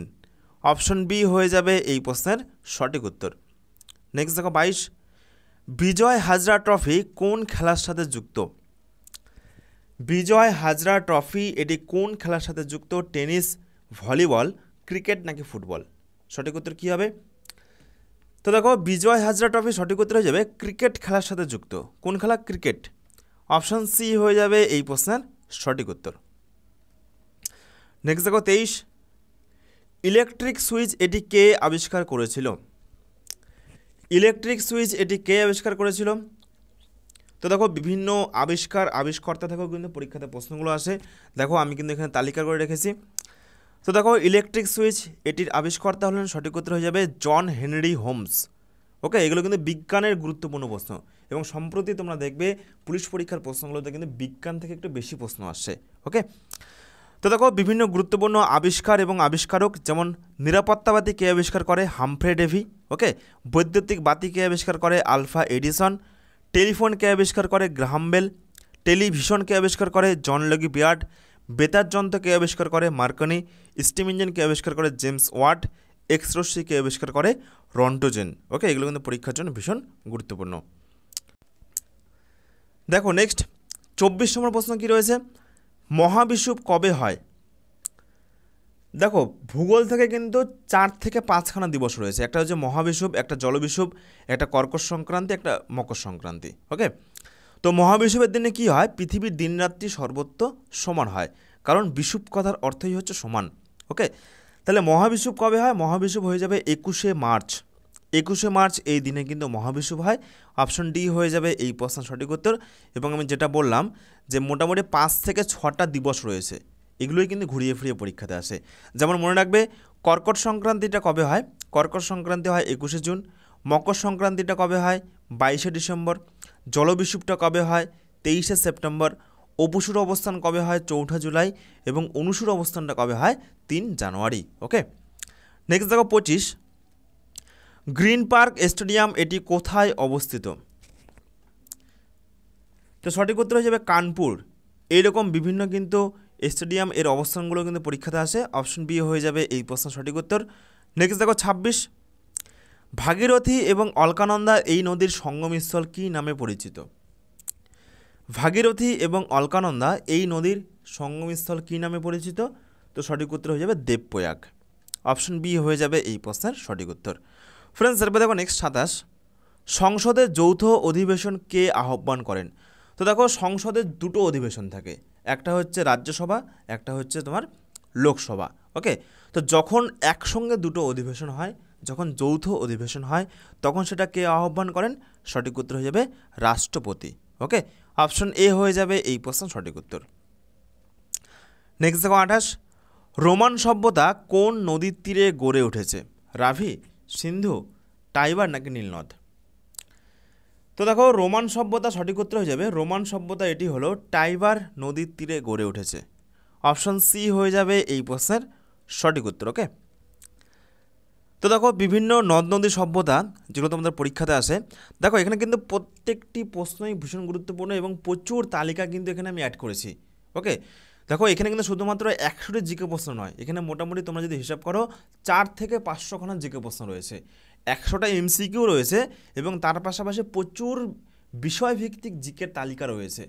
অপশন বি হয়ে যাবে এই প্রশ্নের সঠিক উত্তর। নেক্সট দেখো 22, বিজয় হাজরা ট্রফি কোন খেলার সাথে যুক্ত? বিজয় হাজরা ট্রফি এটি কোন খেলার সাথে যুক্ত? টেনিস, ভলিবল, ক্রিকেট নাকি ফুটবল? সঠিক উত্তর কী হবে? তো দেখো বিজয় হাজরা ট্রফি সঠিক উত্তর হয়ে যাবে ক্রিকেট খেলার সাথে যুক্ত। কোন খেলা? ক্রিকেট। অপশন সি হয়ে যাবে এই প্রশ্নের সঠিক উত্তর। নেক্সট দেখো 23, ইলেকট্রিক সুইচ এটি কে আবিষ্কার করেছিল? ইলেকট্রিক সুইচ এটি কে আবিষ্কার করেছিল? তো দেখো বিভিন্ন আবিষ্কর্তা থেকেও কিন্তু পরীক্ষাতে প্রশ্নগুলো আসে। দেখো আমি কিন্তু এখানে তালিকা করে রেখেছি। তো দেখো ইলেকট্রিক সুইচ এটির আবিষ্কর্তা হলেন, সঠিক উত্তর হয়ে যাবে জন হেনরি হোমস। ওকে, এগুলো কিন্তু বিজ্ঞানের গুরুত্বপূর্ণ প্রশ্ন, এবং সম্প্রতি তোমরা দেখবে পুলিশ পরীক্ষার প্রশ্নগুলোতে কিন্তু বিজ্ঞান থেকে একটু বেশি প্রশ্ন আসছে। ওকে, তো দেখো বিভিন্ন গুরুত্বপূর্ণ আবিষ্কার এবং আবিষ্কারক, যেমন নিরাপত্তাবাতি কে আবিষ্কার করে? Humphry Davy. ওকে, বৈদ্যুতিক বাতি কে আবিষ্কার করে? Alpha Edison. টেলিফোন কে আবিষ্কার করে? Graham bell. টেলিভিশন কে আবিষ্কার করে? জন লগি বিয়ার্ড। বেতার যন্ত্র কে আবিষ্কার করে? মার্কনি। স্টিম ইঞ্জিন কে আবিষ্কার করে? James Watt. এক্স রশ্মি কে আবিষ্কার করে? রন্টোজেন। ওকে, এগুলো কিন্তু পরীক্ষার জন্য ভীষণ গুরুত্বপূর্ণ। দেখো নেক্সট 24 নম্বর প্রশ্ন কী রয়েছে? মহাবিষুব কবে হয়? দেখো ভূগোল থেকে কিন্তু 4 থেকে 5খানা দিবস রয়েছে। একটা হচ্ছে মহাবিষুব, একটা জলবিষুব, একটা কর্কট সংক্রান্তি, একটা মকর সংক্রান্তি। ওকে, তো মহাবিষুবের দিনে কি হয়? পৃথিবীর দিনরাত্রি সর্বত্র সমান হয়, কারণ বিষুব কথার অর্থই হচ্ছে সমান। ওকে, তাহলে মহাবিষুব কবে হয়? মহাবিষুব হয়ে যাবে 21শে মার্চ। 21শে মার্চ এই দিনে কিন্তু মহাবিষুব হয়। অপশন ডি হয়ে যাবে এই প্রশ্নের সঠিক উত্তর। এবং আমি যেটা বললাম যে মোটামুটি 5 থেকে 6টা দিবস রয়েছে, এগুলোই কিন্তু ঘুরিয়ে ফিরিয়ে পরীক্ষাতে আসে। যেমন মনে রাখবে কর্কট সংক্রান্তিটা কবে হয়? কর্কট সংক্রান্তি হয় 21শে জুন। মকর সংক্রান্তিটা কবে হয়? 22শে ডিসেম্বর। জলবিষুবটা কবে হয়? 23শে সেপ্টেম্বর, অপুসুর অবস্থান কবে হয় 4ঠা জুলাই এবং অনুসুর অবস্থানটা কবে হয় 3 জানুয়ারি। ওকে, নেক্সট দেখো 25, গ্রিন পার্ক স্টেডিয়াম এটি কোথায় অবস্থিত? তো সঠিক উত্তর হয়ে যাবে কানপুর। এইরকম বিভিন্ন কিন্তু স্টেডিয়াম এর অবস্থানগুলো কিন্তু পরীক্ষাতে আসে। অপশন বি হয়ে যাবে এই প্রশ্ন সঠিক উত্তর। নেক্সট দেখো 26, ভাগীরথী এবং অলকানন্দা এই নদীর সঙ্গমস্থল কী নামে পরিচিত? ভাগীরথী এবং অলকানন্দা এই নদীর সঙ্গমস্থল কী নামে পরিচিত? তো সঠিক উত্তর হয়ে যাবে দেবপ্রয়াগ। অপশন বি হয়ে যাবে এই প্রশ্নের সঠিক উত্তর। ফ্রেন্ডস, এরপর দেখো নেক্সট 27, সংসদের যৌথ অধিবেশন কে আহ্বান করেন? তো দেখো সংসদের দুটো অধিবেশন থাকে, একটা হচ্ছে রাজ্যসভা, একটা হচ্ছে তোমার লোকসভা। ওকে, তো যখন একসঙ্গে দুটো অধিবেশন হয়, যখন যৌথ অধিবেশন হয়, তখন সেটা কে আহ্বান করেন? সঠিক উত্তর হয়ে যাবে রাষ্ট্রপতি। ওকে, অপশন এ হয়ে যাবে এই প্রশ্ন সঠিক উত্তর। নেক্সট দেখো 28, রোমান সভ্যতা কোন নদীর তীরে গড়ে উঠেছে? রাভি, সিন্ধু, টাইবার নাকি নীলনদ? তো দেখো রোমান সভ্যতা সঠিক উত্তর হয়ে যাবে রোমান সভ্যতা, এটি হলো টাইবার নদীর তীরে গড়ে উঠেছে। অপশন সি হয়ে যাবে এই প্রশ্নের সঠিক উত্তর। ওকে, তো দেখো বিভিন্ন নদ নদী সভ্যতা যেগুলো তোমাদের পরীক্ষাতে আসে, দেখো এখানে কিন্তু প্রত্যেকটি প্রশ্নই ভীষণ গুরুত্বপূর্ণ এবং প্রচুর তালিকা কিন্তু এখানে আমি অ্যাড করেছি। ওকে, দেখো এখানে কিন্তু শুধুমাত্র 100টি জিকে প্রশ্ন নয়, এখানে মোটামুটি তোমরা যদি হিসাব করো 4 থেকে 500 খানা জিকে প্রশ্ন রয়েছে, 100টা এমসিকিউ রয়েছে এবং তার পাশাপাশি প্রচুর বিষয়ভিত্তিক জিকের তালিকা রয়েছে,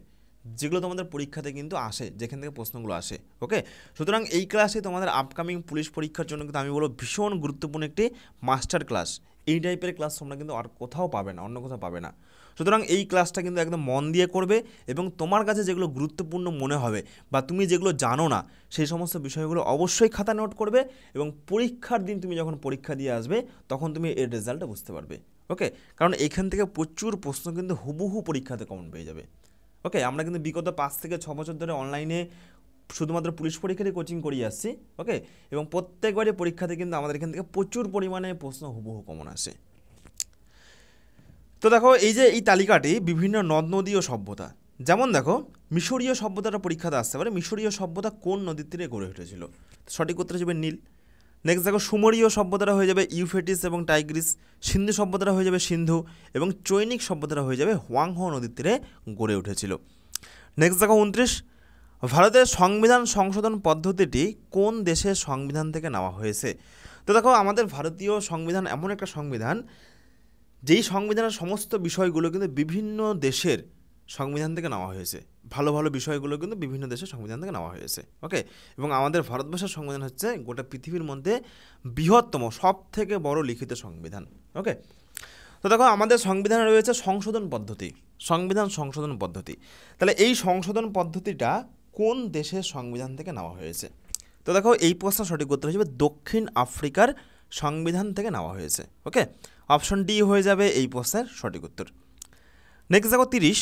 যেগুলো তোমাদের পরীক্ষাতে কিন্তু আসে, যেখান থেকে প্রশ্নগুলো আসে। ওকে, সুতরাং এই ক্লাসে তোমাদের আপকামিং পুলিশ পরীক্ষার জন্য কিন্তু আমি বলবো ভীষণ গুরুত্বপূর্ণ একটি মাস্টার ক্লাস। এই টাইপের ক্লাস তোমরা কিন্তু আর কোথাও পাবে না, অন্য কোথাও পাবে না। সুতরাং এই ক্লাসটা কিন্তু একদম মন দিয়ে করবে এবং তোমার কাছে যেগুলো গুরুত্বপূর্ণ মনে হবে বা তুমি যেগুলো জানো না সেই সমস্ত বিষয়গুলো অবশ্যই খাতা নোট করবে এবং পরীক্ষার দিন তুমি যখন পরীক্ষা দিয়ে আসবে তখন তুমি এর রেজাল্টটা বুঝতে পারবে। ওকে, কারণ এখান থেকে প্রচুর প্রশ্ন কিন্তু হুবহু পরীক্ষাতে কমন পেয়ে যাবে। ওকে, আমরা কিন্তু বিগত 5 থেকে 6 বছর ধরে অনলাইনে শুধুমাত্র পুলিশ পরীক্ষারই কোচিং করিয়ে আসছি। ওকে, এবং প্রত্যেকবারই পরীক্ষাতে কিন্তু আমাদের এখান থেকে প্রচুর পরিমাণে প্রশ্ন হুবহু কমন আসে। তো দেখো এই যে এই তালিকাটি বিভিন্ন নদ নদী ও সভ্যতা, যেমন দেখো মিশরীয় সভ্যতাটা পরীক্ষাতে আসতে পারে, মিশরীয় সভ্যতা কোন নদীর তীরে গড়ে উঠেছিল? সঠিক উত্তর হিসেবে নীল। নেক্সট দেখো সুমেরীয় সভ্যতাটা হয়ে যাবে ইউফ্রেটিস এবং টাইগ্রিস, সিন্ধু সভ্যতাটা হয়ে যাবে সিন্ধু এবং চৈনিক সভ্যতাটা হয়ে যাবে হোয়াংহো নদীর তীরে গড়ে উঠেছিল। নেক্সট দেখো 29, ভারতের সংবিধান সংশোধন পদ্ধতিটি কোন দেশের সংবিধান থেকে নেওয়া হয়েছে? তো দেখো আমাদের ভারতীয় সংবিধান এমন একটা সংবিধান যেই সংবিধানের সমস্ত বিষয়গুলো কিন্তু বিভিন্ন দেশের সংবিধান থেকে নেওয়া হয়েছে, ভালো ভালো বিষয়গুলো কিন্তু বিভিন্ন দেশের সংবিধান থেকে নেওয়া হয়েছে। ওকে, এবং আমাদের ভারতবর্ষের সংবিধান হচ্ছে গোটা পৃথিবীর মধ্যে বৃহত্তম সব থেকে বড় লিখিত সংবিধান। ওকে, তো দেখো আমাদের সংবিধানে রয়েছে সংশোধন পদ্ধতি, সংবিধান সংশোধন পদ্ধতি। তাহলে এই সংশোধন পদ্ধতিটা কোন দেশের সংবিধান থেকে নেওয়া হয়েছে? তো দেখো এই প্রশ্ন সঠিক উত্তর হিসেবে দক্ষিণ আফ্রিকার সংবিধান থেকে নেওয়া হয়েছে। ওকে, অপশন ডি হয়ে যাবে এই প্রশ্নের সঠিক উত্তর। নেক্সট দেখো 30,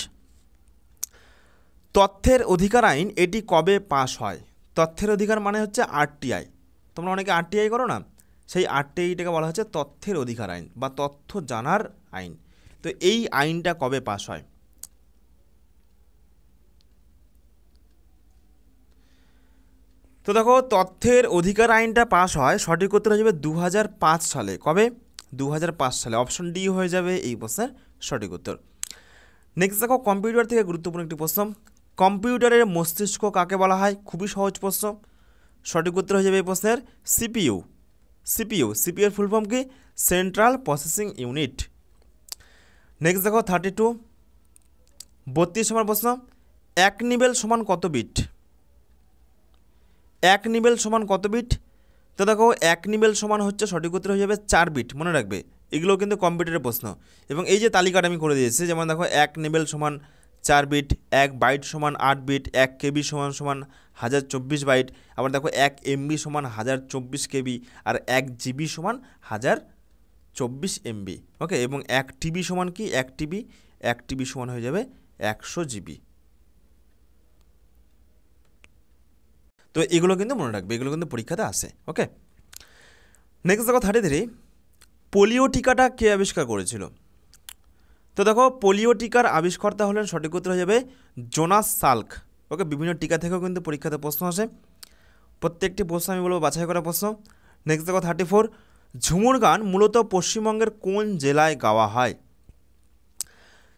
তথ্যের অধিকার আইন এটি কবে পাস হয়? তথ্যের অধিকার মানে হচ্ছে আরটিআই, তোমরা অনেকে আরটিআই করো না, সেই আরটিআইটাকে বলা হচ্ছে তথ্যের অধিকার আইন বা তথ্য জানার আইন। তো এই আইনটা কবে পাস হয়? তো দেখো তথ্যের অধিকার আইনটা পাস হয়, সঠিক উত্তর হয়ে যাবে 2005 সালে। কবে? 2005 সালে। অপশন ডি হয়ে যাবে এই প্রশ্নের সঠিক উত্তর। নেক্সট দেখো কম্পিউটার থেকে গুরুত্বপূর্ণ একটি প্রশ্ন, কম্পিউটারের মস্তিষ্ক কাকে বলা হয়? খুবই সহজ প্রশ্ন, সঠিক উত্তর হয়ে যাবে এই প্রশ্নের সিপিইউ। সিপিইউ, সিপিইউর ফুল ফর্ম কি? Central processing unit. নেক্সট দেখো 32, 32 নম্বর প্রশ্ন, এক নিবেল সমান কত বিট? এক নিবেল সমান কত বিট? তো দেখো এক নিবেল সমান হচ্ছে সঠিক উত্তর হয়ে যাবে 4 বিট, মনে রাখবে এগুলো কিন্তু কম্পিউটারের প্রশ্ন। এবং এই যে তালিকাটা আমি করে দিয়েছি, যেমন দেখো এক নিবেল সমান 4 বিট, 1 বাইট সমান 8 বিট, 1 কেবি সমান 1024 বাইট, আবার দেখো 1 এমবি সমান 1024 কেবি, আর 1 জিবি সমান 1024 এমবি। ওকে, এবং 1 টিবি সমান কি? 1 টিবি সমান হয়ে যাবে 100 জিবি। তো এগুলো কিন্তু মনে রাখবে, এগুলো কিন্তু পরীক্ষাতে আসে। ওকে, নেক্সট দেখো 33, পোলিও টিকাটা কে আবিষ্কার করেছিল? তো দেখো পোলিও টিকার আবিষ্কর্তা হলেন, সঠিক উত্তর হয়ে যাবে জোনাস সাল্ক। ওকে, বিভিন্ন টিকা থেকেও কিন্তু পরীক্ষাতে প্রশ্ন আসে, প্রত্যেকটি প্রশ্ন আমি বলবো বাছাই করা প্রশ্ন। নেক্সট দেখো 34, ঝুমুর গান মূলত পশ্চিমবঙ্গের কোন জেলায় গাওয়া হয়?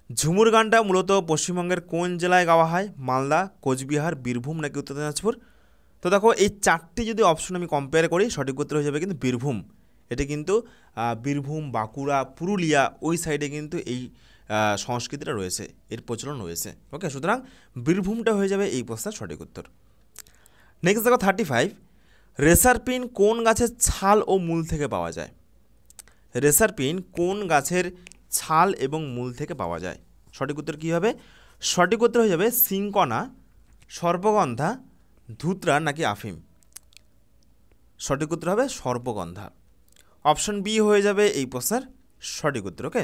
ঝুমুর গানটা মূলত পশ্চিমবঙ্গের কোন জেলায় গাওয়া হয়? মালদা, কোচবিহার, বীরভূম নাকি উত্তর দিনাজপুর? তো দেখো এই চারটি যদি অপশন আমি কম্পেয়ার করি, সঠিক উত্তর হয়ে যাবে কিন্তু বীরভূম। এটি কিন্তু বীরভূম, বাঁকুড়া, পুরুলিয়া ওই সাইডে কিন্তু এই সংস্কৃতিটা রয়েছে, এর প্রচলন রয়েছে। ওকে, সুতরাং বীরভূমটা হয়ে যাবে এই প্রশ্নের সঠিক উত্তর। নেক্সট দেখো 35, রেসারপিন কোন গাছের ছাল ও মূল থেকে পাওয়া যায়? রেসারপিন কোন গাছের ছাল এবং মূল থেকে পাওয়া যায়? সঠিক উত্তর কী হবে? সঠিক উত্তর হয়ে যাবে সিংকনা, সর্পগন্ধা, ধুতরা নাকি আফিম? সঠিক উত্তর হবে সর্পগন্ধা। অপশন বি হয়ে যাবে এই প্রশ্নের সঠিক উত্তর। ওকে,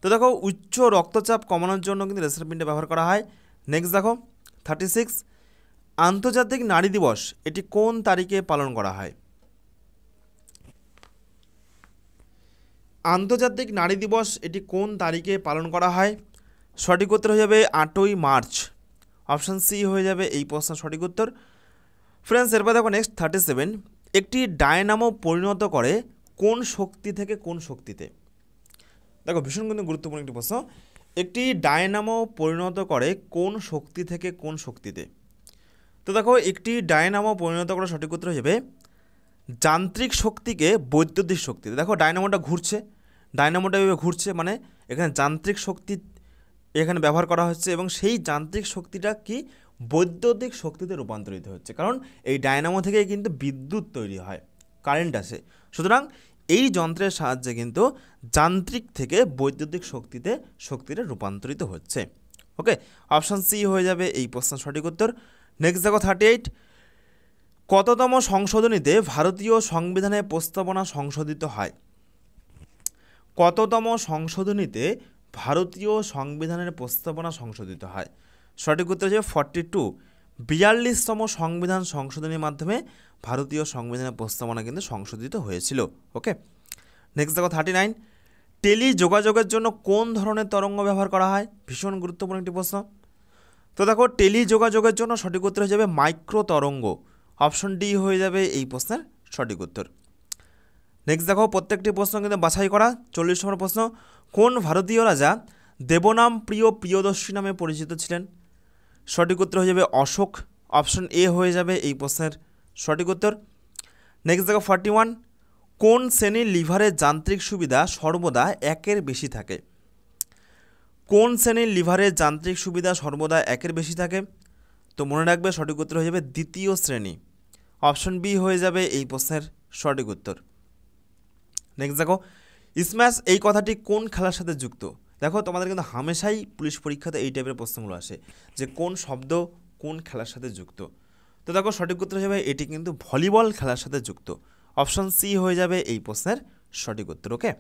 তো দেখো উচ্চ রক্তচাপ কমানোর জন্য কিন্তু রেসারপিনটা ব্যবহার করা হয়। নেক্সট দেখো 36, আন্তর্জাতিক নারী দিবস এটি কোন তারিখে পালন করা হয়? আন্তর্জাতিক নারী দিবস এটি কোন তারিখে পালন করা হয়? সঠিক উত্তর হয়ে যাবে 8ই মার্চ। অপশান সি হয়ে যাবে এই প্রশ্নের সঠিক উত্তর। ফ্রেন্ডস, এরপর দেখো নেক্সট 37, একটি ডায়নামো পরিণত করে কোন শক্তি থেকে কোন শক্তিতে? দেখো ভীষণ কিন্তু গুরুত্বপূর্ণ একটি প্রশ্ন। একটি ডায়নামো পরিণত করে কোন শক্তি থেকে কোন শক্তিতে? তো দেখো একটি ডায়নামো পরিণত করা সঠিক উত্তর হয়ে যাবে যান্ত্রিক শক্তিকে বৈদ্যুতিক শক্তিতে। দেখো ডায়নামোটা ঘুরছে, ডায়নামোটা এভাবে ঘুরছে, মানে এখানে যান্ত্রিক শক্তি এখানে ব্যবহার করা হচ্ছে এবং সেই যান্ত্রিক শক্তিটা কি বৈদ্যুতিক শক্তিতে রূপান্তরিত হচ্ছে, কারণ এই ডায়নামো থেকেই কিন্তু বিদ্যুৎ তৈরি হয়, কারেন্ট আসে। সুতরাং এই যন্ত্রের সাহায্যে কিন্তু যান্ত্রিক থেকে বৈদ্যুতিক শক্তিতে রূপান্তরিত হচ্ছে। ওকে, অপশান সি হয়ে যাবে এই প্রশ্নের সঠিক উত্তর। নেক্সট দেখো 38, কততম সংশোধনীতে ভারতীয় সংবিধানের প্রস্তাবনা সংশোধিত হয়? কততম সংশোধনীতে ভারতীয় সংবিধানের প্রস্তাবনা সংশোধিত হয়? সঠিক উত্তর হচ্ছে 42, 42তম সংবিধান সংশোধনীর মাধ্যমে ভারতীয় সংবিধানের প্রস্তাবনা কিন্তু সংশোধিত হয়েছিল। ওকে, নেক্সট দেখো 39, টেলি যোগাযোগের জন্য কোন ধরনের তরঙ্গ ব্যবহার করা হয়? ভীষণ গুরুত্বপূর্ণ একটি প্রশ্ন। তো দেখো টেলি যোগাযোগের জন্য সঠিক উত্তর হয়ে যাবে মাইক্রো তরঙ্গ। অপশন ডি হয়ে যাবে এই প্রশ্নের সঠিক উত্তর। নেক্সট দেখো প্রত্যেকটি প্রশ্ন কিন্তু বাছাই করা। 40 নম্বর প্রশ্ন, কোন ভারতীয় রাজা দেবনাম প্রিয় প্রিয়দর্শী নামে পরিচিত ছিলেন? সঠিক উত্তর হয়ে যাবে অশোক। অপশন এ হয়ে যাবে এই প্রশ্নের সঠিক উত্তর। নেক্সট দেখো 41, কোন শ্রেণীর লিভারের যান্ত্রিক সুবিধা সর্বদা 1-এর বেশি থাকে? কোন শ্রেণীর লিভারের যান্ত্রিক সুবিধা সর্বদা 1-এর বেশি থাকে? তো মনে রাখবে সঠিক উত্তর হয়ে যাবে দ্বিতীয় শ্রেণী। অপশন বি হয়ে যাবে এই প্রশ্নের সঠিক উত্তর। নেক্সট দেখো স্ম্যাশ এই কথাটি কোন খেলার সাথে যুক্ত? দেখো তোমাদের কিন্তু হামেশাই পুলিশ পরীক্ষাতে এই টাইপের প্রশ্নগুলো আসে যে কোন শব্দ কোন খেলার সাথে যুক্ত। তো দেখো সঠিক উত্তর হয়ে যাবে এটি কিন্তু ভলিবল খেলার সাথে যুক্ত। অপশন সি হয়ে যাবে এই প্রশ্নের সঠিক উত্তর। ওকে,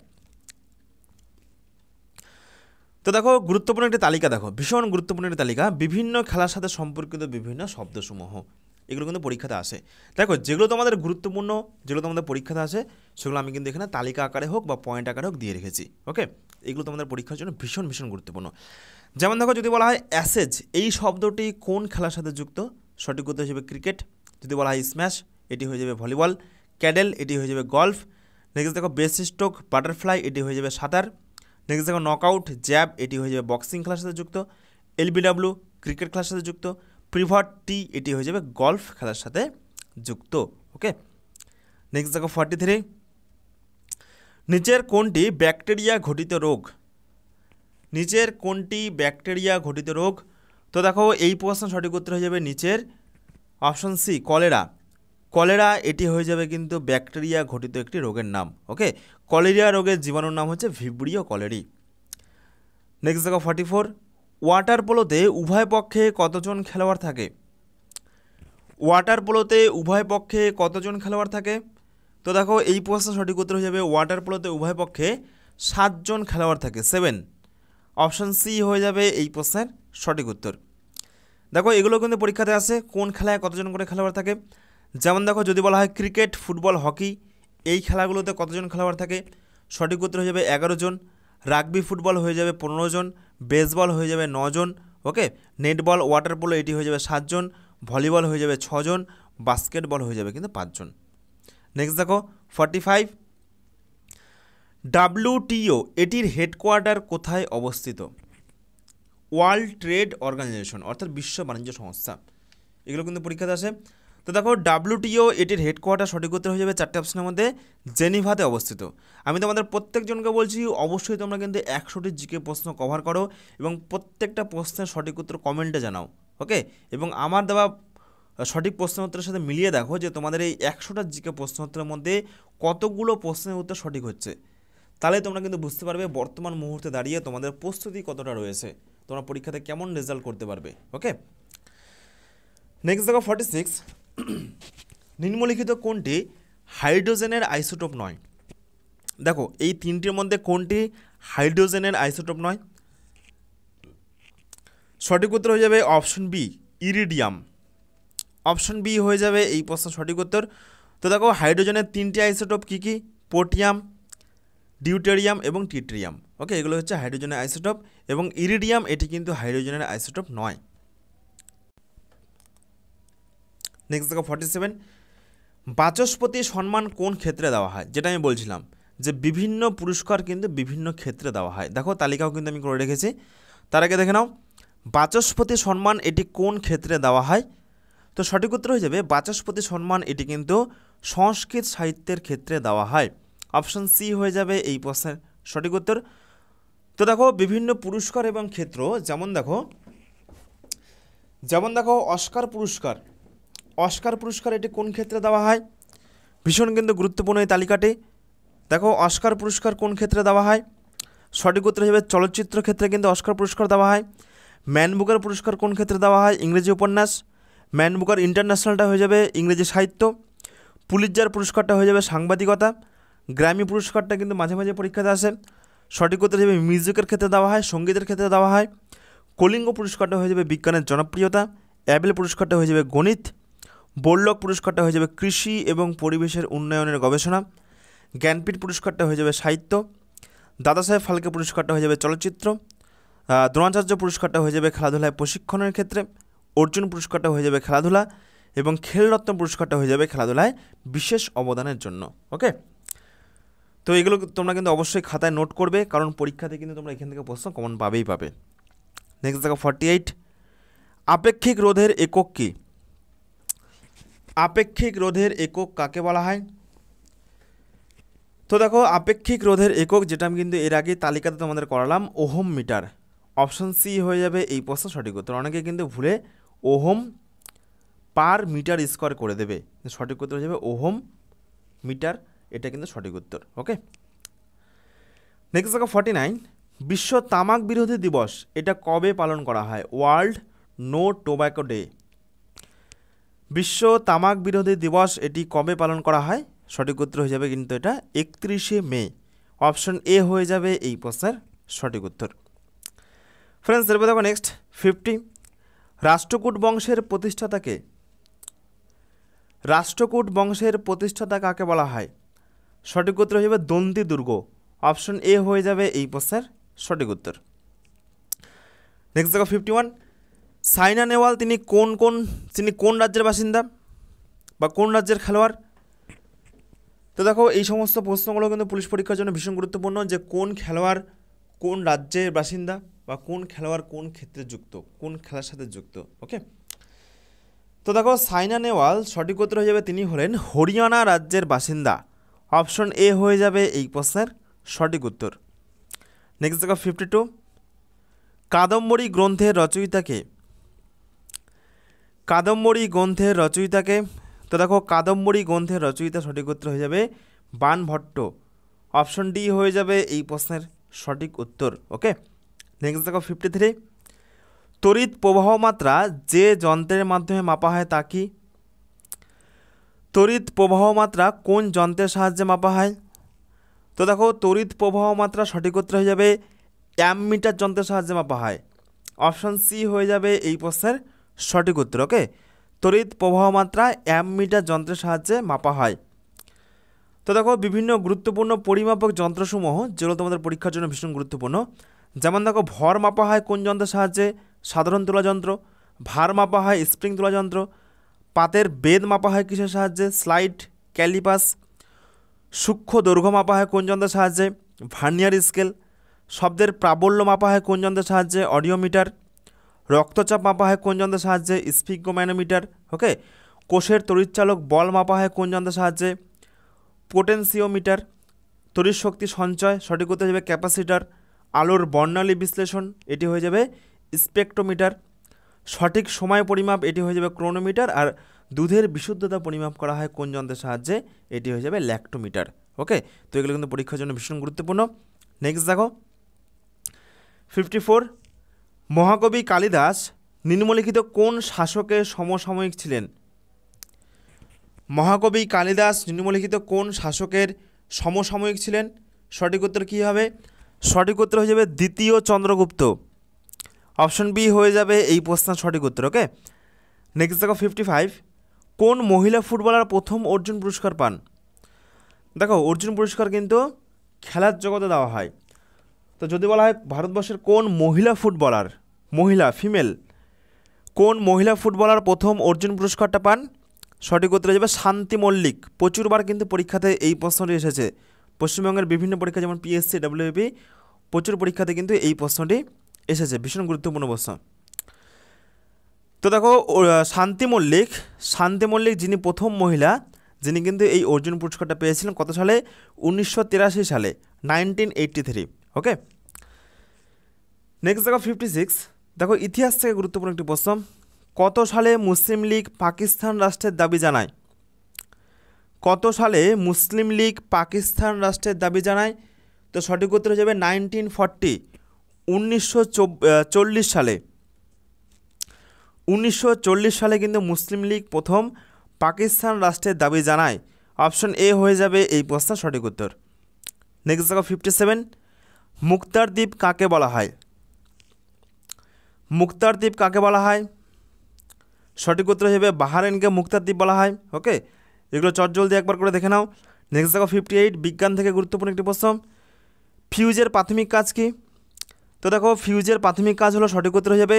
তো দেখো গুরুত্বপূর্ণ একটি তালিকা, দেখো ভীষণ গুরুত্বপূর্ণ একটি তালিকা, বিভিন্ন খেলার সাথে সম্পর্কিত বিভিন্ন শব্দসমূহ, এগুলো কিন্তু পরীক্ষাতে আসে। দেখো যেগুলো তোমাদের গুরুত্বপূর্ণ, যেগুলো তোমাদের পরীক্ষাতে আসে সেগুলো আমি কিন্তু এখানে তালিকা আকারে হোক বা পয়েন্ট আকারে হোক দিয়ে রেখেছি। ওকে, এগুলো তোমাদের পরীক্ষার জন্য ভীষণ ভীষণ গুরুত্বপূর্ণ। যেমন দেখো যদি বলা হয় অ্যাসেজ এই শব্দটি কোন খেলার সাথে যুক্ত? সঠিক উত্তর হিসেবে ক্রিকেট। যদি বলা হয় স্ম্যাশ এটি হয়ে যাবে ভলিবল। ক্যাডেল এটি হয়ে যাবে গলফ। নেক্সট দেখো বেস স্ট্রোক বাটারফ্লাই এটি হয়ে যাবে সাঁতার। নেক্সট দেখো নকআউট জ্যাব এটি হয়ে যাবে বক্সিং খেলার সাথে যুক্ত। এলবিডব্লিউ ক্রিকেট খেলার সাথে যুক্ত। প্রিভার্ট টি এটি হয়ে যাবে গলফ খেলার সাথে যুক্ত। ওকে, নেক্সট দেখো 43, নিচের কোনটি ব্যাকটেরিয়া ঘটিত রোগ? নিচের কোনটি ব্যাকটেরিয়া ঘটিত রোগ? তো দেখো এই প্রশ্ন সঠিক উত্তর হয়ে যাবে নিচের অপশন সি কলেরা। কলেরা এটি হয়ে যাবে কিন্তু ব্যাকটেরিয়া ঘটিত একটি রোগের নাম। ওকে, কলেরিয়া রোগের জীবাণুর নাম হচ্ছে ভিব্রিও কলেরি। নেক্সট দেখো 44, ওয়াটার পোলোতে উভয় পক্ষে কতজন খেলোয়াড় থাকে? ওয়াটার পোলোতে উভয় পক্ষে কতজন খেলোয়াড় থাকে? তো দেখো এই প্রশ্ন সঠিক উত্তর হয়ে যাবে ওয়াটার পোলোতে উভয় পক্ষে 7 জন খেলোয়াড় থাকে, 7। অপশন সি হয়ে যাবে এই প্রশ্নের সঠিক উত্তর। দেখো এগুলো কিন্তু পরীক্ষাতে আসে কোন খেলায় কতজন করে খেলোয়াড় থাকে। যেমন দেখো যদি বলা হয় ক্রিকেট ফুটবল হকি এই খেলাগুলোতে কতজন খেলোয়াড় থাকে? সঠিক উত্তর হয়ে যাবে 11 জন। রাগবি ফুটবল হয়ে যাবে 15 জন, বেসবল হয়ে যাবে 9 জন, ওকে, নেটবল ওয়াটার পোলো এটি হয়ে যাবে 7 জন, ভলিবল হয়ে যাবে 6 জন, বাস্কেটবল হয়ে যাবে কিন্তু 5 জন। নেক্সট দেখো 45, WTO এটির হেডকোয়ার্টার কোথায় অবস্থিত? ওয়ার্ল্ড ট্রেড অর্গানাইজেশন অর্থাৎ বিশ্ব বাণিজ্য সংস্থা, এগুলো কিন্তু পরীক্ষাতে আসে। তো দেখো WTO এটির হেডকোয়ার্টার সঠিক উত্তর হয়ে যাবে 4টে অপশনের মধ্যে জেনিভাতে অবস্থিত। আমি তোমাদের প্রত্যেকজনকে বলছি অবশ্যই তোমরা কিন্তু 100টি জিকে প্রশ্ন কভার করো এবং প্রত্যেকটা প্রশ্নের সঠিক উত্তর কমেন্টে জানাও, ওকে, এবং আমার দেওয়া সঠিক প্রশ্নের উত্তরের সাথে মিলিয়ে দেখো যে তোমাদের এই 100টা জিকে প্রশ্ন উত্তরের মধ্যে কতগুলো প্রশ্নের উত্তর সঠিক হচ্ছে, তাহলে তোমরা কিন্তু বুঝতে পারবে বর্তমান মুহূর্তে দাঁড়িয়ে তোমাদের প্রস্তুতি কতটা রয়েছে, তোমরা পরীক্ষাতে কেমন রেজাল্ট করতে পারবে, ওকে। নেক্সট দেখো 46, নিম্নলিখিত কোনটি হাইড্রোজেনের আইসোটোপ নয়? দেখো এই তিনটির মধ্যে কোনটি হাইড্রোজেনের আইসোটোপ নয়? সঠিক উত্তর হয়ে যাবে option B, iridium. Option B হয়ে যাবে এই প্রশ্নের সঠিক উত্তর। তো দেখো হাইড্রোজেনের 3টি আইসোটোপ কী কী? পোটিয়াম, ডিউটেরিয়াম এবং টিট্রিয়াম, ওকে, এগুলো হচ্ছে হাইড্রোজেনের আইসোটোপ এবং ইরিডিয়াম এটি কিন্তু হাইড্রোজেনের আইসোটোপ নয়। নেক্সট দেখো 47, বাচস্পতি সম্মান কোন ক্ষেত্রে দেওয়া হয়? যেটা আমি বলছিলাম যে বিভিন্ন পুরস্কার কিন্তু বিভিন্ন ক্ষেত্রে দেওয়া হয়। দেখো তালিকাও কিন্তু আমি করে রেখেছি, তার আগে দেখে নাও বাচস্পতি সম্মান এটি কোন ক্ষেত্রে দেওয়া হয়? তো সঠিক উত্তর হয়ে যাবে বাচস্পতি সম্মান এটি কিন্তু সংস্কৃত সাহিত্যের ক্ষেত্রে দেওয়া হয়। অপশন সি হয়ে যাবে এই প্রশ্নের সঠিক উত্তর। তো দেখো বিভিন্ন পুরস্কার এবং ক্ষেত্র, যেমন দেখো অস্কার পুরস্কার, অস্কার পুরস্কার এটি কোন ক্ষেত্রে দেওয়া হয়? ভীষণ কিন্তু গুরুত্বপূর্ণ এই তালিকাটি। দেখো অস্কার পুরস্কার কোন ক্ষেত্রে দেওয়া হয়? সঠিক উত্তর হিসেবে চলচ্চিত্র ক্ষেত্রে কিন্তু অস্কার পুরস্কার দেওয়া হয়। ম্যান বুকার পুরস্কার কোন ক্ষেত্রে দেওয়া হয়? ইংরেজি উপন্যাস। ম্যান বুকার ইন্টারন্যাশনালটা হয়ে যাবে ইংরেজি সাহিত্য। পুলিৎজার পুরস্কারটা হয়ে যাবে সাংবাদিকতা। গ্র্যামি পুরস্কারটা কিন্তু মাঝে মাঝে পরীক্ষাতে আসে। সঠিক উত্তর হিসেবে মিউজিকের ক্ষেত্রে দেওয়া হয়, সঙ্গীতের ক্ষেত্রে দেওয়া হয়। কলিঙ্গ পুরস্কারটা হয়ে যাবে বিজ্ঞানের জনপ্রিয়তা। অ্যাবেল পুরস্কারটা হয়ে যাবে গণিত। বোরলক পুরস্কারটা হয়ে যাবে কৃষি এবং পরিবেশের উন্নয়নের গবেষণা। জ্ঞানপীঠ পুরস্কারটা হয়ে যাবে সাহিত্য। দাদাসাহেব ফালকে পুরস্কারটা হয়ে যাবে চলচ্চিত্র। দ্রোণাচার্য পুরস্কারটা হয়ে যাবে খেলাধুলায় প্রশিক্ষণের ক্ষেত্রে। অর্জুন পুরস্কারটা হয়ে যাবে খেলাধুলা এবং খেলরত্ন পুরস্কারটা হয়ে যাবে খেলাধুলায় বিশেষ অবদানের জন্য, ওকে। তো এগুলো তোমরা কিন্তু অবশ্যই খাতায় নোট করবে, কারণ পরীক্ষাতে কিন্তু তোমরা এখান থেকে প্রশ্ন কমন পাবেই পাবে। নেক্সট দেখো 48, আপেক্ষিক রোধের একক কী? আপেক্ষিক রোধের একক কাকে বলা হয়? তো দেখো আপেক্ষিক রোধের একক, যেটা আমি কিন্তু এর আগে তালিকাতে তোমাদের করালাম, ওহম মিটার। অপশন সি হয়ে যাবে এই প্রশ্ন সঠিক উত্তর। অনেকে কিন্তু ভুলে ওহম পার মিটার স্কোয়ার করে দেবে, সঠিক উত্তর হয়ে যাবে ওহম মিটার, এটা কিন্তু সঠিক উত্তর, ওকে। নেক্সট দেখো 49, বিশ্ব তামাক বিরোধী দিবস এটা কবে পালন করা হয়? World No Tobacco Day. বিশ্ব তামাক বিরোধী দিবস এটি কবে পালন করা হয়? সঠিক উত্তর হয়ে যাবে কিন্তু এটা 31শে মে। অপশন এ হয়ে যাবে এই প্রশ্নের সঠিক উত্তর। ফ্রেন্ডস এরপর দেখো নেক্সট 50, রাষ্ট্রকূট বংশের প্রতিষ্ঠাতাকে? রাষ্ট্রকূট বংশের প্রতিষ্ঠাতা কাকে বলা হয়? সঠিক উত্তর হয়ে যাবে দন্তি দুর্গ। অপশন এ হয়ে যাবে এই প্রশ্নের সঠিক উত্তর। নেক্সট দেখো 51, সাইনা নেহওয়াল তিনি কোন রাজ্যের বাসিন্দা বা কোন রাজ্যের খেলোয়াড়? তো দেখো এই সমস্ত প্রশ্নগুলো কিন্তু পুলিশ পরীক্ষার জন্য ভীষণ গুরুত্বপূর্ণ, যে কোন খেলোয়াড় কোন রাজ্যের বাসিন্দা বা কোন খেলোয়াড় কোন ক্ষেত্রে যুক্ত, কোন খেলার সাথে যুক্ত, ওকে। তো দেখো সাইনা নেহওয়াল সঠিক উত্তর হয়ে যাবে তিনি হলেন হরিয়ানা রাজ্যের বাসিন্দা। অপশন এ হয়ে যাবে এই প্রশ্নের সঠিক উত্তর। নেক্সট দেখো 52, কাদম্বরী গ্রন্থের রচয়িতাকে? কাদম্বরী গ্রন্থের রচয়িতাকে? তো দেখো কাদম্বরী গ্রন্থের রচয়িতা সঠিক উত্তর হয়ে যাবে বাণভট্ট। অপশন ডি হয়ে যাবে এই প্রশ্নের সঠিক উত্তর, ওকে। নেক্সট দেখো 53, তড়িৎ প্রবাহ মাত্রা যে যন্ত্রের মাধ্যমে মাপা হয় তা কি? তড়িৎ প্রবাহ মাত্রা কোন যন্ত্রের সাহায্যে মাপা হয়? তো দেখো তড়িৎ প্রবাহ মাত্রা সঠিক উত্তর হয়ে যাবে অ্যামমিটার যন্ত্রের সাহায্যে মাপা হয়। অপশন সি হয়ে যাবে এই প্রশ্নের সঠিক উত্তর, ওকে। তড়িৎ প্রবাহ মাত্রা অ্যামমিটার যন্ত্রের সাহায্যে মাপা হয়। তো দেখো বিভিন্ন গুরুত্বপূর্ণ পরিমাপক যন্ত্রসমূহ যেগুলো তোমাদের পরীক্ষার জন্য ভীষণ গুরুত্বপূর্ণ, যেমন দেখো ভর মাপা হয় কোন যন্ত্রের সাহায্যে? সাধারণ তুলা যন্ত্র। ভার মাপা হয় স্প্রিং তুলা যন্ত্র। পাতের বেদ মাপা হয় কিসের সাহায্যে? Slide, callipers. সূক্ষ্ম দৈর্ঘ্য মাপা হয় কোন যন্ত্রের সাহায্যে? Vernier scale. শব্দের প্রাবল্য মাপা হয় কোন যন্ত্রের সাহায্যে? অডিওমিটার। রক্তচাপ মাপা হয় কোন যন্ত্রের সাহায্যে? স্পিগোম্যানোমিটার। ওকে। কোষের তড়িৎচালক বল মাপা হয় কোন যন্ত্রের সাহায্যে? পোটেনসিওমিটার। তড়িৎ শক্তি সঞ্চয়, সঠিক উত্তর হয়ে যাবে ক্যাপাসিটার। আলোর বর্ণালী বিশ্লেষণ, এটি হয়ে যাবে স্পেকট্রোমিটার। সঠিক সময় পরিমাপ, এটি হয়ে যাবে ক্রোনোমিটার। আর দুধের বিশুদ্ধতা পরিমাপ করা হয় কোন যন্ত্রের সাহায্যে? এটি হয়ে যাবে ল্যাক্টোমিটার। ওকে, তো এগুলো কিন্তু পরীক্ষার জন্য ভীষণ গুরুত্বপূর্ণ। নেক্সট দেখো 54, মহাকবি কালিদাস নিম্নলিখিত কোন শাসকের সমসাময়িক ছিলেন? মহাকবি কালিদাস নিম্নলিখিত কোন শাসকের সমসাময়িক ছিলেন? সঠিক উত্তর কী হবে? সঠিক উত্তর হয়ে যাবে দ্বিতীয় চন্দ্রগুপ্ত। অপশন বি হয়ে যাবে এই প্রশ্নের সঠিক উত্তর। ওকে, নেক্সট দেখো 55, কোন মহিলা ফুটবলার প্রথম অর্জুন পুরস্কার পান? দেখো অর্জুন পুরস্কার কিন্তু খেলার জগতে দেওয়া হয়। তো যদি বলা হয় ভারতবর্ষের কোন মহিলা ফুটবলার, মহিলা ফিমেল, কোন মহিলা ফুটবলার প্রথম অর্জুন পুরস্কারটা পান? সঠিক উত্তর হয়ে যাবে শান্তি মল্লিক। প্রচুরবার কিন্তু পরীক্ষাতে এই প্রশ্নটি এসেছে। পশ্চিমবঙ্গের বিভিন্ন পরীক্ষা যেমন পিএসসি, ডাব্লিউবি, প্রচুর পরীক্ষাতে কিন্তু এই প্রশ্নটি এসেছে, ভীষণ গুরুত্বপূর্ণ প্রশ্ন। তো দেখো শান্তি মল্লিক যিনি প্রথম মহিলা যিনি কিন্তু এই অর্জুন পুরস্কারটা পেয়েছিলেন কত সালে? 1983 সালে, 1983। ওকে, নেক্সট দেখো 56, দেখো ইতিহাস থেকে গুরুত্বপূর্ণ একটি প্রশ্ন। কত সালে মুসলিম লীগ পাকিস্তান রাষ্ট্রের দাবি জানায়? কত সালে মুসলিম লীগ পাকিস্তান রাষ্ট্রের দাবি জানায়? তো সঠিক উত্তর হয়ে যাবে 1940, 1940 সালে। 1940 সালে কিন্তু মুসলিম লীগ প্রথম পাকিস্তান রাষ্ট্রের দাবি জানায়। অপশন এ হয়ে যাবে এই প্রশ্নের সঠিক উত্তর। নেক্সট দেখো 57, মুক্তার দ্বীপ কাকে বলা হয়? মুক্তার দ্বীপ কাকে বলা হয়? সঠিক উত্তর হিসেবে বাহারেনকে মুক্তার দ্বীপ বলা হয়। ওকে, এগুলো চটজলদি একবার করে দেখে নাও। নেক্সট দেখো 58, বিজ্ঞান থেকে গুরুত্বপূর্ণ একটি প্রশ্ন। ফিউজের প্রাথমিক কাজ কি? তো দেখো ফিউজের প্রাথমিক কাজ হলো, সঠিক উত্তর হয়ে যাবে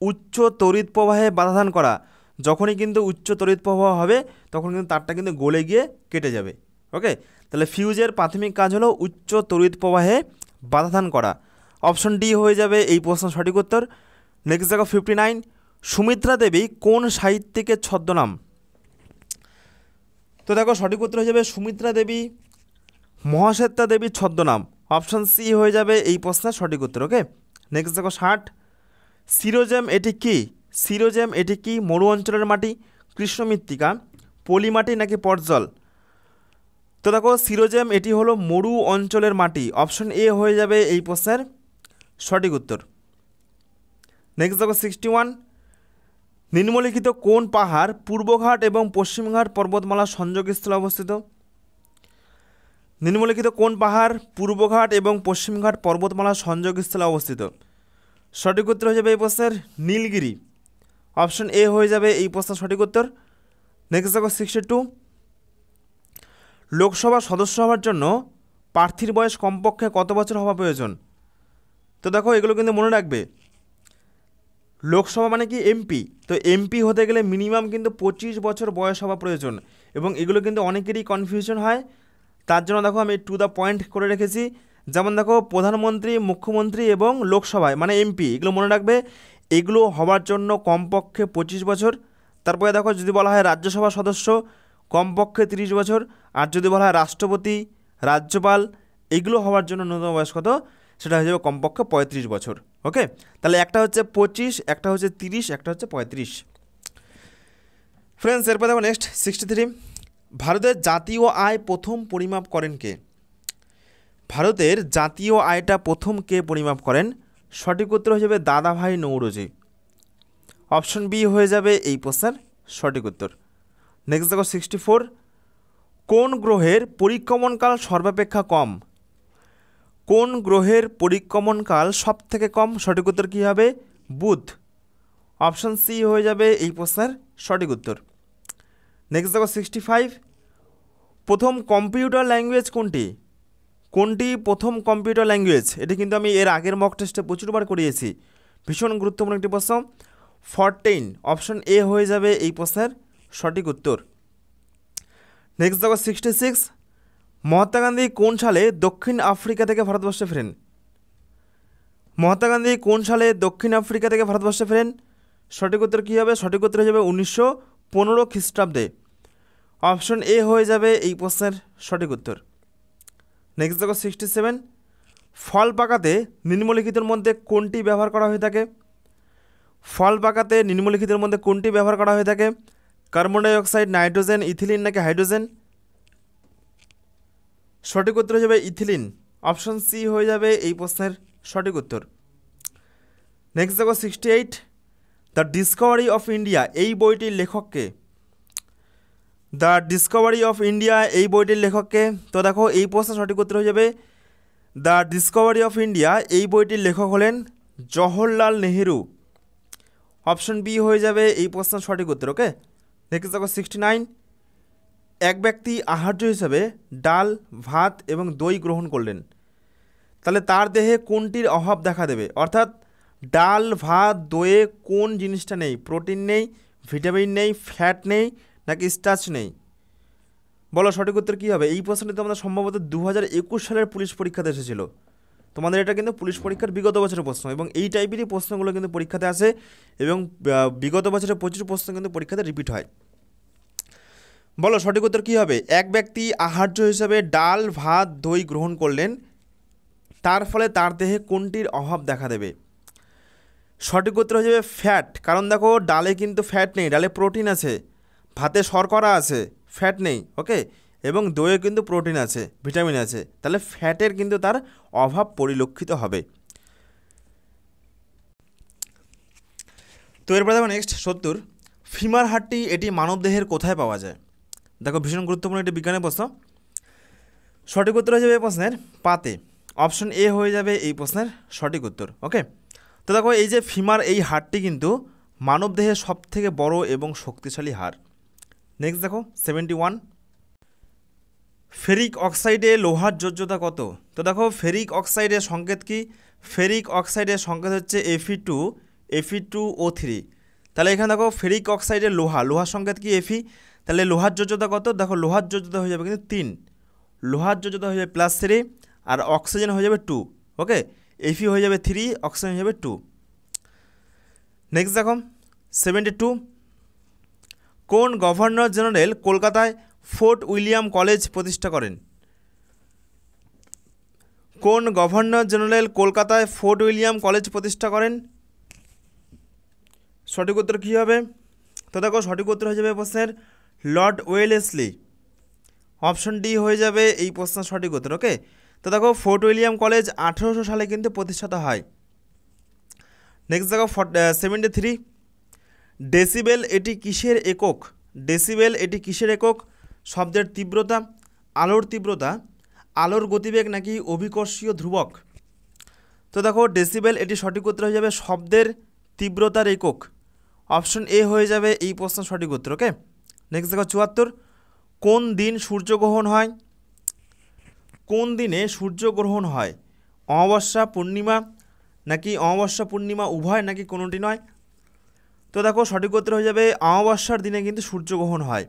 উচ্চ তড়িৎ প্রবাহে বাধাদান করা। যখনই কিন্তু উচ্চ তড়িৎ প্রবাহ হবে তখন কিন্তু তারটা কিন্তু গলে গিয়ে কেটে যাবে। ওকে, তাহলে ফিউজের প্রাথমিক কাজ হলো উচ্চ তড়িৎ প্রবাহে বাধাদান করা। অপশন ডি হয়ে যাবে এই প্রশ্ন সঠিক উত্তর। নেক্সট দেখো 59, সুমিত্রা দেবী কোন সাহিত্যিকের ছদ্মনাম? তো দেখো সঠিক উত্তর হয়ে যাবে সুমিত্রা দেবী মহাশ্বেতা দেবীর ছদ্মনাম। অপশন সি হয়ে যাবে এই প্রশ্নের সঠিক উত্তর। ওকে, নেক্সট দেখো 60, সিরোজেম এটি কি? সিরোজেম এটি কি? মরু অঞ্চলের মাটি, কৃষ্ণ মৃত্তিকা, পলি মাটি নাকি পটজল? তো দেখো সিরোজেম এটি হলো মরু অঞ্চলের মাটি। অপশন এ হয়ে যাবে এই প্রশ্নের সঠিক উত্তর। নেক্সট দেখো 61, নিম্নলিখিত কোন পাহাড় পূর্বঘাট এবং পশ্চিমঘাট পর্বতমালার সংযোগস্থলে অবস্থিত? নিম্নলিখিত কোন পাহাড় পূর্বঘাট এবং পশ্চিমঘাট পর্বতমালার সংযোগস্থলে অবস্থিত? সঠিক উত্তর হয়ে যাবে এই প্রশ্নের নীলগিরি। অপশন এ হয়ে যাবে এই প্রশ্নের সঠিক উত্তর। নেক্সট দেখো 62, লোকসভা সদস্য হওয়ার জন্য প্রার্থীর বয়স কমপক্ষে কত বছর হওয়া প্রয়োজন? তো দেখো এগুলো কিন্তু মনে রাখবে, লোকসভা মানে কি এমপি, তো এমপি হতে গেলে মিনিমাম কিন্তু 25 বছর বয়স হওয়া প্রয়োজন। এবং এগুলো কিন্তু অনেকেরই কনফিউশন হয়, তার জন্য দেখো আমি টু দ্য পয়েন্ট করে রেখেছি। যেমন দেখো প্রধানমন্ত্রী, মুখ্যমন্ত্রী এবং লোকসভায় মানে এমপি, এগুলো মনে রাখবে, এগুলো হওয়ার জন্য কমপক্ষে 25 বছর। তারপরে দেখো যদি বলা হয় রাজ্যসভা সদস্য কমপক্ষে 30 বছর। আর যদি বলা হয় রাষ্ট্রপতি, রাজ্যপাল, এগুলো হওয়ার জন্য ন্যূনতম বয়স কত? সেটা হয়ে যাবে কমপক্ষে 35 বছর। ওকে, তাহলে একটা হচ্ছে 25, একটা হচ্ছে 30, একটা হচ্ছে 35। ফ্রেন্ডস, এরপর দেখো নেক্সট 63, ভারতের জাতীয় আয় প্রথম পরিমাপ করেন কে? ভারতের জাতীয় আয়টা প্রথম কে পরিমাপ করেন? সঠিক উত্তর হয়ে যাবে দাদাভাই নৌরোজি। অপশন বি হয়ে যাবে এই প্রশ্নের সঠিক উত্তর। নেক্সট দেখো 64, কোন গ্রহের পরিক্রমণকাল সর্বাপেক্ষা কম? কোন গ্রহের পরিক্রমণকাল সব থেকে কম? সঠিক উত্তর কী হবে? বুধ। অপশন সি হয়ে যাবে এই প্রশ্নের সঠিক উত্তর। নেক্সট দেখো 65, প্রথম কম্পিউটার ল্যাঙ্গুয়েজ কোনটি? কোনটি প্রথম কম্পিউটার ল্যাঙ্গুয়েজ? এটি কিন্তু আমি এর আগের মক টেস্টে প্রচুরবার করিয়েছি। ভীষণ গুরুত্বপূর্ণ একটি প্রশ্ন। ফরটেইন, অপশন এ হয়ে যাবে এই প্রশ্নের সঠিক উত্তর। নেক্সট দেখো 66, মহাত্মা গান্ধী কোন সালে দক্ষিণ আফ্রিকা থেকে ভারতবর্ষে ফেরেন? মহাত্মা গান্ধী কোন সালে দক্ষিণ আফ্রিকা থেকে ভারতবর্ষে ফেরেন? সঠিক উত্তর কী হবে? সঠিক উত্তর হয়ে যাবে 1915 খ্রিস্টাব্দে। অপশন এ হয়ে যাবে এই প্রশ্নের সঠিক উত্তর। নেক্সট দেখো 67, ফল পাকাতে নিম্নলিখিতের মধ্যে কোনটি ব্যবহার করা হয়ে থাকে? ফল পাকাতে নিম্নলিখিতের মধ্যে কোনটি ব্যবহার করা হয়ে থাকে? Carbon die oxide, nitrogen, ethylene নাকি হাইড্রোজেন? সঠিক উত্তর হয়ে যাবে ইথিলিন। অপশন সি হয়ে যাবে এই প্রশ্নের সঠিক উত্তর। নেক্সট দেখো 68, দ্য ডিসকভারি অফ ইন্ডিয়া এই বইটির লেখককে? দ্য ডিসকভারি অফ ইন্ডিয়া এই বইটির লেখককে? তো দেখো এই প্রশ্নের সঠিক উত্তর হয়ে যাবে দ্য ডিসকভারি অফ ইন্ডিয়া এই বইটির লেখক হলেন জওহরলাল নেহেরু। অপশন বি হয়ে যাবে এই প্রশ্নের সঠিক উত্তর। ওকে, নেক্সট দেখো 69, এক ব্যক্তি আহার্য হিসেবে ডাল, ভাত এবং দই গ্রহণ করলেন, তাহলে তার দেহে কোনটির অভাব দেখা দেবে? অর্থাৎ ডাল, ভাত, দইয়ে কোন জিনিসটা নেই? প্রোটিন নেই, ভিটামিন নেই, ফ্যাট নেই নাকি স্টার্চ নেই? বলো সঠিক উত্তর কী হবে? এই প্রশ্নটি তোমাদের সম্ভবত 2021 সালের পুলিশ পরীক্ষাতে এসেছিল। তোমাদের এটা কিন্তু পুলিশ পরীক্ষার বিগত বছরের প্রশ্ন, এবং এই টাইপেরই প্রশ্নগুলো কিন্তু পরীক্ষাতে আসে, এবং বিগত বছরের প্রচুর প্রশ্ন কিন্তু পরীক্ষাতে রিপিট হয়। বলো সঠিক উত্তর কী হবে? এক ব্যক্তি আহার্য হিসাবে ডাল, ভাত, দই গ্রহণ করলেন, তার ফলে তার দেহে কোনটির অভাব দেখা দেবে? সঠিক উত্তর হয়ে যাবে ফ্যাট। কারণ দেখো ডালে কিন্তু ফ্যাট নেই, ডালে প্রোটিন আছে, ভাতে শর্করা আছে, ফ্যাট নেই। ওকে, এবং দইয়ে কিন্তু প্রোটিন আছে, ভিটামিন আছে, তাহলে ফ্যাটের কিন্তু তার অভাব পরিলক্ষিত হবে। তো এরপরে দেখো নেক্সট 70, ফিমার হাড্ডি এটি মানবদেহের কোথায় পাওয়া যায়? দেখো ভীষণ গুরুত্বপূর্ণ একটি বিজ্ঞানের প্রশ্ন। সঠিক উত্তর হয়ে যাবে এই প্রশ্নের পাতে। অপশন এ হয়ে যাবে এই প্রশ্নের সঠিক উত্তর। ওকে, তো দেখো এই যে ফিমার, এই হাড়টি কিন্তু মানবদেহের সবথেকে বড় এবং শক্তিশালী হাড়। নেক্সট দেখো 71, ফেরিক অক্সাইডে লোহার যোজ্যতা কত? তো দেখো ফেরিক অক্সাইডের সংকেত কি? ফেরিক অক্সাইডের সংকেত হচ্ছে Fe2O3। তাহলে এখানে দেখো ফেরিক অক্সাইডের লোহার সংকেত কি? Fe। তাহলে লোহার যোজ্যতা কত? দেখো লোহার যোজ্যতা হয়ে যাবে কিন্তু 3, লোহার যোজ্যতা হয়ে যাবে +3, আর অক্সিজেন হয়ে যাবে 2। ওকে, Fe হয়ে যাবে 3, অক্সিজেন হয়ে যাবে 2। নেক্সট দেখো 72, কোন গভর্নর জেনারেল কলকাতায় ফোর্ট উইলিয়াম কলেজ প্রতিষ্ঠা করেন? কোন গভর্নর জেনারেল কলকাতায় ফোর্ট উইলিয়াম কলেজ প্রতিষ্ঠা করেন? সঠিক উত্তর কী হবে? তো দেখো সঠিক উত্তর হয়ে যাবে প্রশ্নের লর্ড ওয়েলেসলি। অপশন ডি হয়ে যাবে এই প্রশ্নের সঠিক উত্তর। ওকে, তো দেখো ফোর্ট উইলিয়াম কলেজ 1800 সালে কিন্তু প্রতিষ্ঠিত হয়। নেক্সট দেখো 73, ডেসিবেল এটি কিসের একক? ডেসিবেল এটি কিসের একক? শব্দের তীব্রতা, আলোর তীব্রতা, আলোর গতিবেগ নাকি অভিকর্ষীয় ধ্রুবক? তো দেখো ডেসিবেল এটি সঠিক উত্তর হয়ে যাবে শব্দের তীব্রতার একক। অপশন এ হয়ে যাবে এই প্রশ্নের সঠিক উত্তর। ওকে, নেক্সট দেখো 74, কোন দিন সূর্যগ্রহণ হয়? কোন দিনে সূর্যগ্রহণ হয়? অমাবস্যা, পূর্ণিমা নাকি অমাবস্যা পূর্ণিমা উভয় নাকি কোনোটি নয়? তো দেখো সঠিক উত্তর হয়ে যাবে অমাবস্যার দিনে কিন্তু সূর্যগ্রহণ হয়।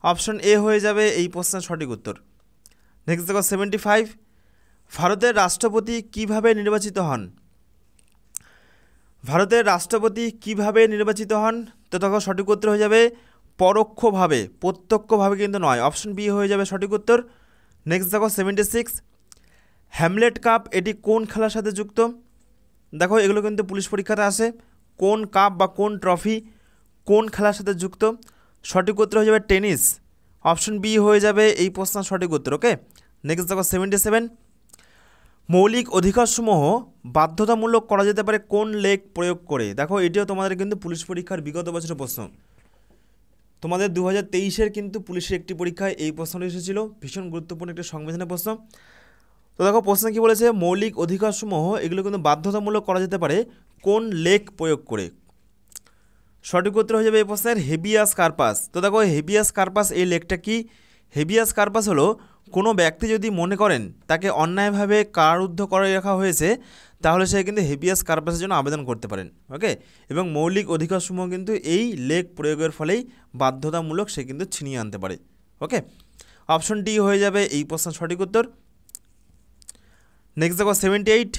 অপশন এ হয়ে যাবে এই প্রশ্নের সঠিক উত্তর। নেক্সট দেখো 75, ভারতের রাষ্ট্রপতি কিভাবে নির্বাচিত হন? ভারতের রাষ্ট্রপতি কিভাবে নির্বাচিত হন? তো দেখো সঠিক উত্তর হয়ে যাবে পরোক্ষভাবে, প্রত্যক্ষভাবে কিন্তু নয়। অপশন বি হয়ে যাবে সঠিক উত্তর। নেক্সট দেখো 76, হ্যামলেট কাপ এটি কোন খেলার সাথে যুক্ত? দেখো এগুলো কিন্তু পুলিশ পরীক্ষাতে আসে। কোন কাপ বা কোন ট্রফি কোন খেলার সাথে যুক্ত? সঠিক উত্তর হয়ে যাবে টেনিস। অপশন বি হয়ে যাবে এই প্রশ্নের সঠিক উত্তর। ওকে, নেক্সট দেখো 77, মৌলিক অধিকারসমূহ বাধ্যতামূলক করা যেতে পারে কোন লেখ প্রয়োগ করে? দেখো এটিও তোমাদের কিন্তু পুলিশ পরীক্ষার বিগত বছরের প্রশ্ন। তোমাদের 2023-এর কিন্তু পুলিশের একটি পরীক্ষায় এই প্রশ্নটি এসেছিল, ভীষণ গুরুত্বপূর্ণ একটি সংবিধানের প্রশ্ন। তো দেখো প্রশ্নে কী বলেছে? মৌলিক অধিকারসমূহ এগুলো কিন্তু বাধ্যতামূলক করা যেতে পারে কোন লেখ প্রয়োগ করে? সঠিক উত্তর হয়ে যাবে এই প্রশ্নের হেবিয়াস কার্পাস। তো দেখো হেবিয়াস কার্পাস এই লেখটা কি? হেবিয়াস কার্পাস হলো কোনো ব্যক্তি যদি মনে করেন তাকে অন্যায়ভাবে কারারুদ্ধ করে রাখা হয়েছে, তাহলে সে কিন্তু হেবিয়াস কার্পাসের জন্য আবেদন করতে পারেন। ওকে, এবং মৌলিক অধিকারসমূহ কিন্তু এই লেখ প্রয়োগের ফলেই বাধ্যতামূলক সে কিন্তু ছিনিয়ে আনতে পারে। ওকে, অপশন ডি হয়ে যাবে এই প্রশ্নের সঠিক উত্তর। নেক্সট দেখো 78,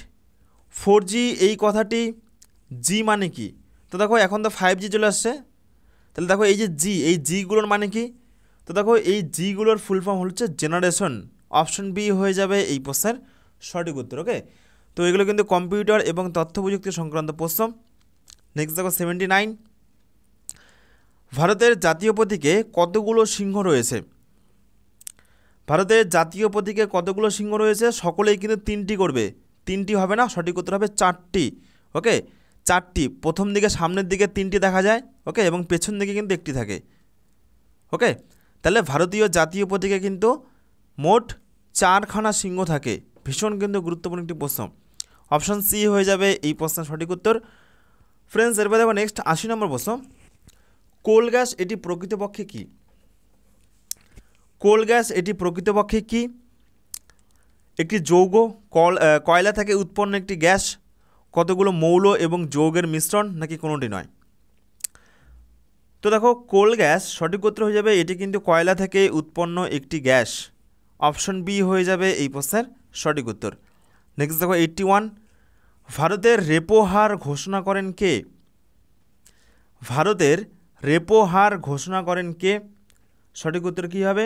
4G এই কথাটি জি মানে কি? তো দেখো এখন তো 5G চলে আসছে, তাহলে দেখো এই যে জি, এই জিগুলোর মানে কি? তো দেখো এই জিগুলোর ফুল ফর্ম হচ্ছে জেনারেশন। অপশন বি হয়ে যাবে এই প্রশ্নের সঠিক উত্তর। ওকে, তো এগুলো কিন্তু কম্পিউটার এবং তথ্য প্রযুক্তি সংক্রান্ত প্রশ্ন। নেক্সট দেখো 79, ভারতের জাতীয় প্রতীকে কতগুলো সিংহ রয়েছে? ভারতের জাতীয় প্রতীকে কতগুলো সিংহ রয়েছে? সকলেই কিন্তু 3টি করবে, 3টি হবে না, সঠিক উত্তর হবে 4টি। ওকে, 4টি। প্রথম দিকে সামনের দিকে 3টি দেখা যায়, ওকে, এবং পেছন দিকে কিন্তু 1টি থাকে। ওকে, তাহলে ভারতীয় জাতীয় প্রতীকে কিন্তু মোট 4খানা সিংহ থাকে। ভীষণ কিন্তু গুরুত্বপূর্ণ একটি প্রশ্ন। অপশন সি হয়ে যাবে এই প্রশ্নের সঠিক উত্তর। ফ্রেন্ডস, এরপর দেখো নেক্সট 80 নম্বর প্রশ্ন। কোল গ্যাস এটি প্রকৃতপক্ষে কি? কোল গ্যাস এটি প্রকৃতপক্ষে কি? একটি যৌগ, কয়লা থেকে উৎপন্ন একটি গ্যাস, কতগুলো মৌল এবং যৌগের মিশ্রণ, নাকি কোনোটি নয়? তো দেখো কোল গ্যাস সঠিক উত্তর হয়ে যাবে এটি কিন্তু কয়লা থেকে উৎপন্ন একটি গ্যাস। অপশন বি হয়ে যাবে এই প্রশ্নের সঠিক উত্তর। নেক্সট দেখো 81, ভারতের রেপো হার ঘোষণা করেন কে? ভারতের রেপো হার ঘোষণা করেন কে? সঠিক উত্তর কী হবে?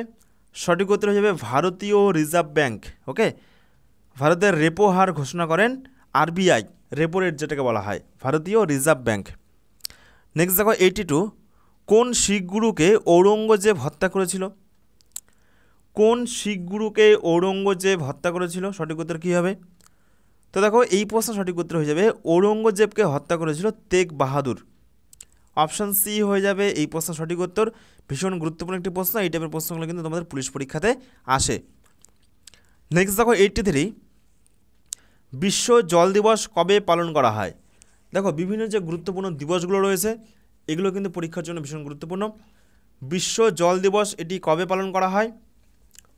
সঠিক উত্তর হয়ে যাবে ভারতীয় রিজার্ভ ব্যাঙ্ক। ওকে, ভারতের রেপো হার ঘোষণা করেন আরবিআই, রেপো রেট যেটাকে বলা হয়, ভারতীয় রিজার্ভ ব্যাঙ্ক। নেক্সট দেখো 82, কোন শিখ গুরুকে ঔরঙ্গজেব হত্যা করেছিল? কোন শিখ গুরুকে ঔরঙ্গজেব হত্যা করেছিল? সঠিক উত্তর কী হবে? তো দেখো এই প্রশ্ন সঠিক উত্তর হয়ে যাবে ঔরঙ্গজেবকে হত্যা করেছিল তেগ বাহাদুর। অপশান সি হয়ে যাবে এই প্রশ্ন সঠিক উত্তর। ভীষণ গুরুত্বপূর্ণ একটি প্রশ্ন, এই টাইপের প্রশ্নগুলো কিন্তু তোমাদের পুলিশ পরীক্ষাতে আসে। নেক্সট দেখো 83, বিশ্ব জল দিবস কবে পালন করা হয়? দেখো বিভিন্ন যে গুরুত্বপূর্ণ দিবসগুলো রয়েছে এগুলো কিন্তু পরীক্ষার জন্য ভীষণ গুরুত্বপূর্ণ। বিশ্ব জল দিবস এটি কবে পালন করা হয়?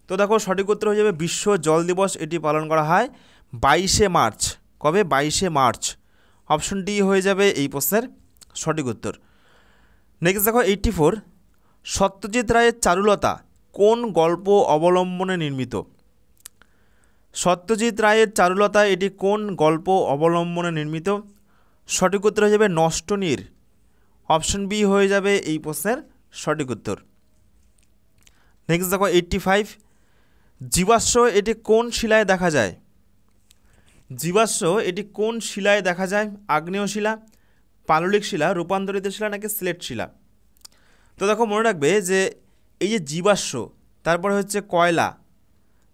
তো দেখো সঠিক উত্তর হয়ে যাবে বিশ্ব জল দিবস এটি পালন করা হয় 22শে মার্চ। কবে? 22শে মার্চ। অপশন ডি হয়ে যাবে এই প্রশ্নের সঠিক উত্তর। নেক্সট দেখো 84, সত্যজিৎ রায়ের চারুলতা কোন গল্প অবলম্বনে নির্মিত? সত্যজিৎ রায়ের চারুলতা এটি কোন গল্প অবলম্বনে নির্মিত? সঠিক উত্তর হয়ে যাবে নষ্টনীর। অপশন বি হয়ে যাবে এই প্রশ্নের সঠিক উত্তর। নেক্সট দেখো 85, জীবাশ্ম এটি কোন শিলায় দেখা যায়? জীবাশ্ম এটি কোন শিলায় দেখা যায়? আগ্নেয় শিলা, পাললিক শিলা, রূপান্তরিত শিলা, নাকি স্লেট শিলা? তো দেখো মনে রাখবে যে এই যে জীবাশ্ম, তারপরে হচ্ছে কয়লা,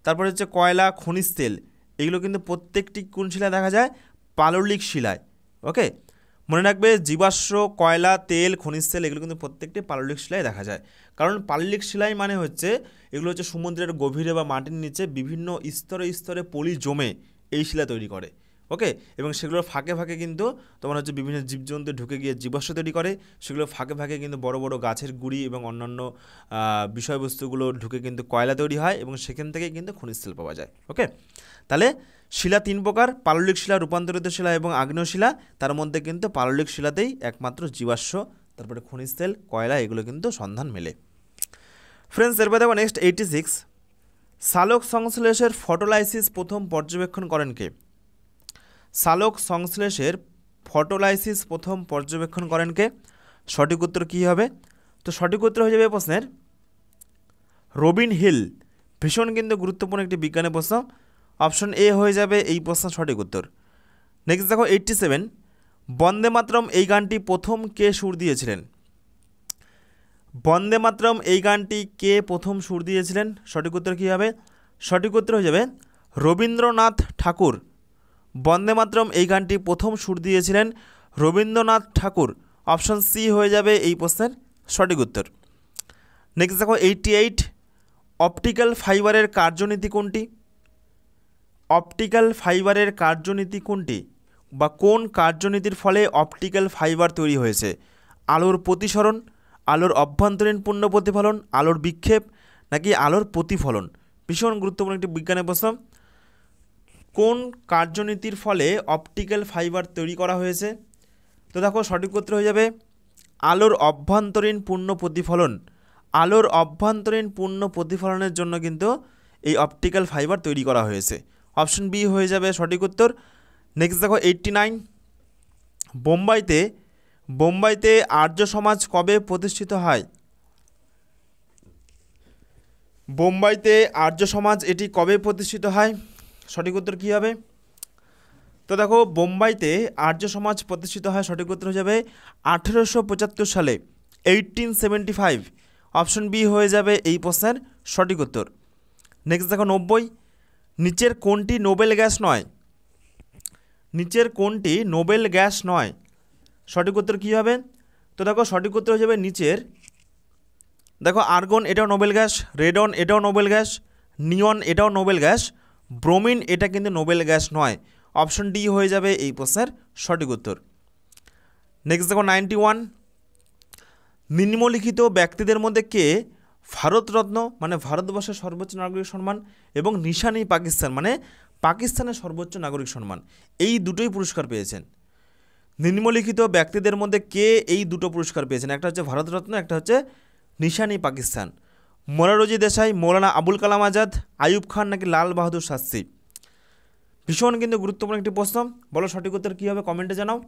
তারপরে হচ্ছে কয়লা, খনিজ তেল, এগুলো কিন্তু প্রত্যেকটি কোন শিলায় দেখা যায়? পাললিক শিলায়। ওকে, মনে রাখবে জীবাশ্ম, কয়লা, তেল, খনিজ তেল এগুলো কিন্তু প্রত্যেকটি পাললিক শিলায় দেখা যায়। কারণ পাললিক শিলাই মানে হচ্ছে এগুলো হচ্ছে সমুদ্রের গভীরে বা মাটির নিচে বিভিন্ন স্তরে স্তরে পলি জমে এই শিলা তৈরি করে। ওকে, এবং সেগুলোর ফাঁকে ফাঁকে কিন্তু তোমার হচ্ছে বিভিন্ন জীবজন্তু ঢুকে গিয়ে জীবাশ্ম তৈরি করে। সেগুলো ফাঁকে ফাঁকে কিন্তু বড় বড় গাছের গুঁড়ি এবং অন্যান্য বিষয়বস্তুগুলো ঢুকে কিন্তু কয়লা তৈরি হয় এবং সেখান থেকে কিন্তু খনিজ তেল পাওয়া যায়। ওকে, তাহলে শিলা 3 প্রকার: পাললিক শিলা, রূপান্তরিত শিলা এবং আগ্নেয় শিলা। তার মধ্যে কিন্তু পাললিক শিলাতেই একমাত্র জীবাশ্ম, তারপরে খনিজ তেল, কয়লা এগুলো কিন্তু সন্ধান মেলে। ফ্রেন্ডস, এরপর দেখো নেক্সট 86, সালোক সংশ্লেষের ফটোলাইসিস প্রথম পর্যবেক্ষণ করেন কে? সালোক সংশ্লেষের ফটোলাইসিস প্রথম পর্যবেক্ষণ করেন কে? সঠিক উত্তর কী হবে? তো সঠিক উত্তর হয়ে যাবে প্রশ্নের রবিন হিল। ভীষণ কিন্তু গুরুত্বপূর্ণ একটি বিজ্ঞানের প্রশ্ন। অপশন এ হয়ে যাবে এই প্রশ্নের সঠিক উত্তর। নেক্সট দেখো 87, বন্দে মাতরম এই গানটি প্রথম কে সুর দিয়েছিলেন? বন্দে মাতরম এই গানটি কে প্রথম সুর দিয়েছিলেন? সঠিক উত্তর কী হবে? সঠিক উত্তর হয়ে যাবে রবীন্দ্রনাথ ঠাকুর। বন্দে মাতরম এই গানটি প্রথম সুর দিয়েছিলেন রবীন্দ্রনাথ ঠাকুর। অপশন সি হয়ে যাবে এই প্রশ্নের সঠিক উত্তর। নেক্সট দেখো 88, অপটিক্যাল ফাইবারের কার্যনীতি কোনটি? অপটিক্যাল ফাইবারের কার্যনীতি কোনটি, বা কোন কার্যনীতির ফলে অপটিক্যাল ফাইবার তৈরি হয়েছে? আলোর প্রতিসরণ, আলোর অভ্যন্তরীণ পূর্ণ প্রতিফলন, আলোর বিক্ষেপ, নাকি আলোর প্রতিফলন? ভীষণ গুরুত্বপূর্ণ একটি বিজ্ঞানের প্রশ্ন। কোন কার্যনীতির ফলে অপটিক্যাল ফাইবার তৈরি করা হয়েছে? তো দেখো সঠিক উত্তর হয়ে যাবে আলোর অভ্যন্তরীণ পূর্ণ প্রতিফলন। আলোর অভ্যন্তরীণ পূর্ণ প্রতিফলনের জন্য কিন্তু এই অপটিক্যাল ফাইবার তৈরি করা হয়েছে। অপশন বি হয়ে যাবে সঠিক উত্তর। নেক্সট দেখো 89, বোম্বাইতে আর্য সমাজ কবে প্রতিষ্ঠিত হয়? বোম্বাইতে আর্য সমাজ এটি কবে প্রতিষ্ঠিত হয়? সঠিক উত্তর কী হবে? তো দেখো বোম্বাইতে আর্য সমাজ প্রতিষ্ঠিত হয়, সঠিক উত্তর হয়ে যাবে 1875 সালে, 1875। অপশন বি হয়ে যাবে এই প্রশ্নের সঠিক উত্তর। নেক্সট দেখো 90, নিচের কোনটি নোবেল গ্যাস নয়? নিচের কোনটি নোবেল গ্যাস নয়? সঠিক উত্তর কী হবে? তো দেখো সঠিক উত্তর হয়ে যাবে নিচের, দেখো আর্গন এটাও নোবেল গ্যাস, রেডন এটাও নোবেল গ্যাস, নিয়ন এটাও নোবেল গ্যাস, ব্রোমিন এটা কিন্তু নোবেল গ্যাস নয়। অপশন ডি হয়ে যাবে এই প্রশ্নের সঠিক উত্তর। নেক্সট দেখো 91, নিম্নলিখিত ব্যক্তিদের মধ্যে কে ভারতরত্ন মানে ভারতবর্ষের সর্বোচ্চ নাগরিক সম্মান এবং নিশানি পাকিস্তান মানে পাকিস্তানের সর্বোচ্চ নাগরিক সম্মান এই দুটোই পুরস্কার পেয়েছেন? নিম্নলিখিত ব্যক্তিদের মধ্যে কে এই দুটো পুরস্কার পেয়েছেন? একটা হচ্ছে ভারতরত্ন, একটা হচ্ছে নিশানি পাকিস্তান। মোরারজি দেশাই, মৌলানা আবুল কালাম আজাদ, আইয়ুব খান নাকি লাল বাহাদুর শাস্ত্রী? ভীষণ কিন্তু গুরুত্বপূর্ণ একটি প্রশ্ন। বলো সঠিক উত্তর কী হবে, কমেন্টে জানাও।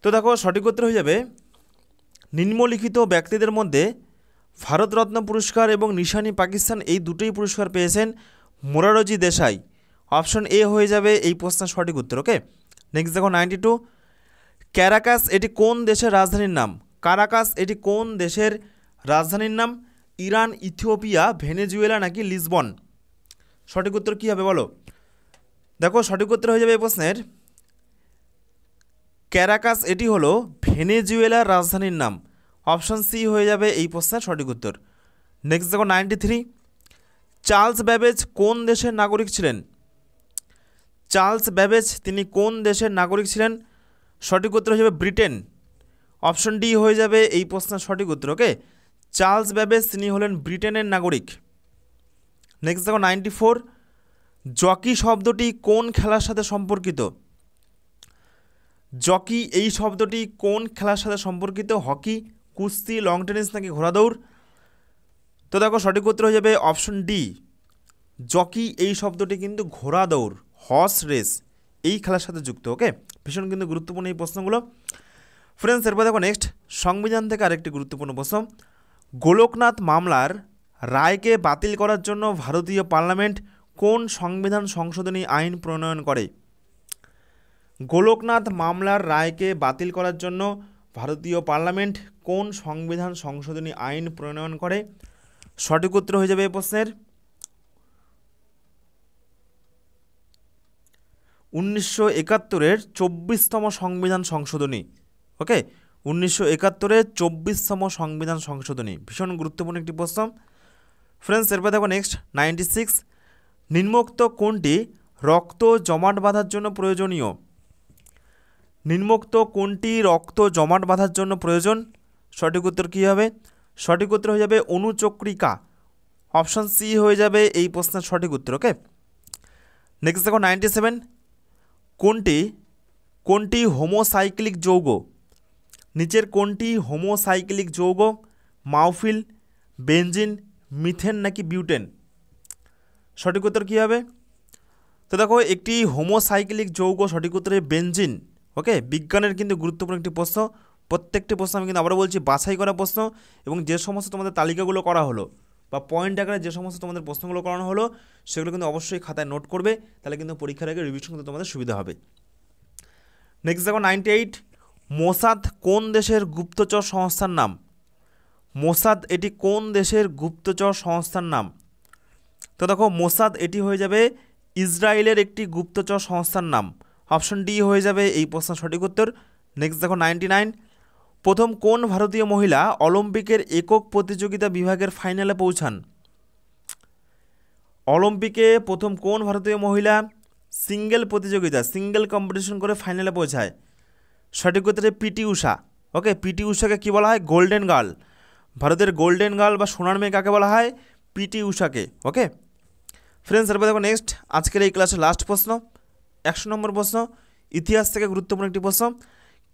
তো দেখো সঠিক উত্তর হয়ে যাবে নিম্নলিখিত ব্যক্তিদের মধ্যে ভারতরত্ন পুরস্কার এবং নিশানি পাকিস্তান এই দুটোই পুরস্কার পেয়েছেন মোরারজি দেশাই। অপশন এ হয়ে যাবে এই প্রশ্নের সঠিক উত্তর। ওকে, নেক্সট দেখো 92, ক্যারাকাস এটি কোন দেশের রাজধানীর নাম? কারাকাস এটি কোন দেশের রাজধানীর নাম? ইরান, ইথিওপিয়া, ভেনেজুয়েলা নাকি লিসবন? সঠিক উত্তর কী হবে বলো? দেখো সঠিক উত্তর হয়ে যাবে এই প্রশ্নের ক্যারাকাস এটি হলো ভেনেজুয়েলার রাজধানীর নাম। অপশন সি হয়ে যাবে এই প্রশ্নের সঠিক উত্তর। নেক্সট দেখো 93, চার্লস ব্যাবেজ কোন দেশের নাগরিক ছিলেন? চার্লস ব্যাবেজ তিনি কোন দেশের নাগরিক ছিলেন? সঠিক উত্তর হয়ে যাবে ব্রিটেন। অপশন ডি হয়ে যাবে এই প্রশ্নের সঠিক উত্তর। ওকে, চার্লস ব্যাবেজ তিনি হলেন ব্রিটেনের নাগরিক। নেক্সট দেখো 94, জকি শব্দটি কোন খেলার সাথে সম্পর্কিত? জকি এই শব্দটি কোন খেলার সাথে সম্পর্কিত? হকি, কুস্তি, লং টেনিস নাকি ঘোড়া দৌড়? তো দেখো সঠিক উত্তর হয়ে যাবে অপশন ডি, জকি এই শব্দটি কিন্তু ঘোড়া দৌড়, হর্স রেস এই খেলার সাথে যুক্ত। ওকে, ভীষণ কিন্তু গুরুত্বপূর্ণ এই প্রশ্নগুলো। ফ্রেন্ডস এরপর দেখো নেক্সট সংবিধান থেকে আরেকটি গুরুত্বপূর্ণ প্রশ্ন। গোলকনাথ মামলার রায়কে বাতিল করার জন্য ভারতীয় পার্লামেন্ট কোন সংবিধান সংশোধনী আইন প্রণয়ন করে? গোলকনাথ মামলার রায়কে বাতিল করার জন্য ভারতীয় পার্লামেন্ট কোন সংবিধান সংশোধনী আইন প্রণয়ন করে? সঠিক উত্তর হয়ে যাবে এই প্রশ্নের 1971-এর 24তম সংবিধান সংশোধনী। ওকে, 1971-এর 24তম সংবিধান সংশোধনী, ভীষণ গুরুত্বপূর্ণ একটি প্রশ্ন। ফ্রেন্ডস এরপর দেখো নেক্সট 96, নিম্নোক্ত কোনটি রক্ত জমাট বাঁধার জন্য প্রয়োজনীয়? নিম্নোক্ত কোনটি রক্ত জমাট বাঁধার জন্য প্রয়োজন? সঠিক উত্তর কী হবে? সঠিক উত্তর হয়ে যাবে অনুচক্রিকা। অপশন সি হয়ে যাবে এই প্রশ্নের সঠিক উত্তর। ওকে, নেক্সট দেখো 97, কোনটি হোমোসাইক্লিক যৌগ? নিচের কোনটি হোমোসাইক্লিক যৌগ? মাউফিল, বেনজিন, মিথেন নাকি বিউটেন? সঠিক উত্তর কী হবে? তো দেখো একটি হোমোসাইক্লিক যৌগ, সঠিক উত্তরে বেনজিন। ওকে, বিজ্ঞানের কিন্তু গুরুত্বপূর্ণ একটি প্রশ্ন। প্রত্যেকটি প্রশ্ন আমি কিন্তু আবারও বলছি বাছাই করা প্রশ্ন, এবং যে সমস্ত তোমাদের তালিকাগুলো করা হলো বা পয়েন্ট আকারে যে সমস্ত তোমাদের প্রশ্নগুলো করানো হলো সেগুলো কিন্তু অবশ্যই খাতায় নোট করবে, তাহলে কিন্তু পরীক্ষার আগে রিভিশন করতে তোমাদের সুবিধা হবে। নেক্সট দেখো 98, মোসাদ কোন দেশের গুপ্তচর সংস্থার নাম? মোসাদ এটি কোন দেশের গুপ্তচর সংস্থার নাম? তো দেখো মোসাদ এটি হয়ে যাবে ইসরায়েলের একটি গুপ্তচর সংস্থার নাম। অপশন ডি হয়ে যাবে এই প্রশ্নের সঠিক উত্তর। নেক্সট দেখো 99, প্রথম কোন ভারতীয় মহিলা অলিম্পিকের একক প্রতিযোগিতা বিভাগের ফাইনালে পৌঁছান? অলিম্পিকে প্রথম কোন ভারতীয় মহিলা সিঙ্গেল কম্পিটিশন করে ফাইনালে পৌঁছায়? সঠিক উত্তরে পিটি ঊষা। ওকে, পিটি ঊষাকে কী বলা হয়? গোল্ডেন গার্ল ভারতের গোল্ডেন গার্ল বা সোনার মেয়ে কাকে বলা হয়? পিটি ঊষাকে। ওকে ফ্রেন্ডস, এরপর দেখো নেক্সট আজকের এই ক্লাসের লাস্ট প্রশ্ন, 100 নম্বর প্রশ্ন, ইতিহাস থেকে গুরুত্বপূর্ণ একটি প্রশ্ন।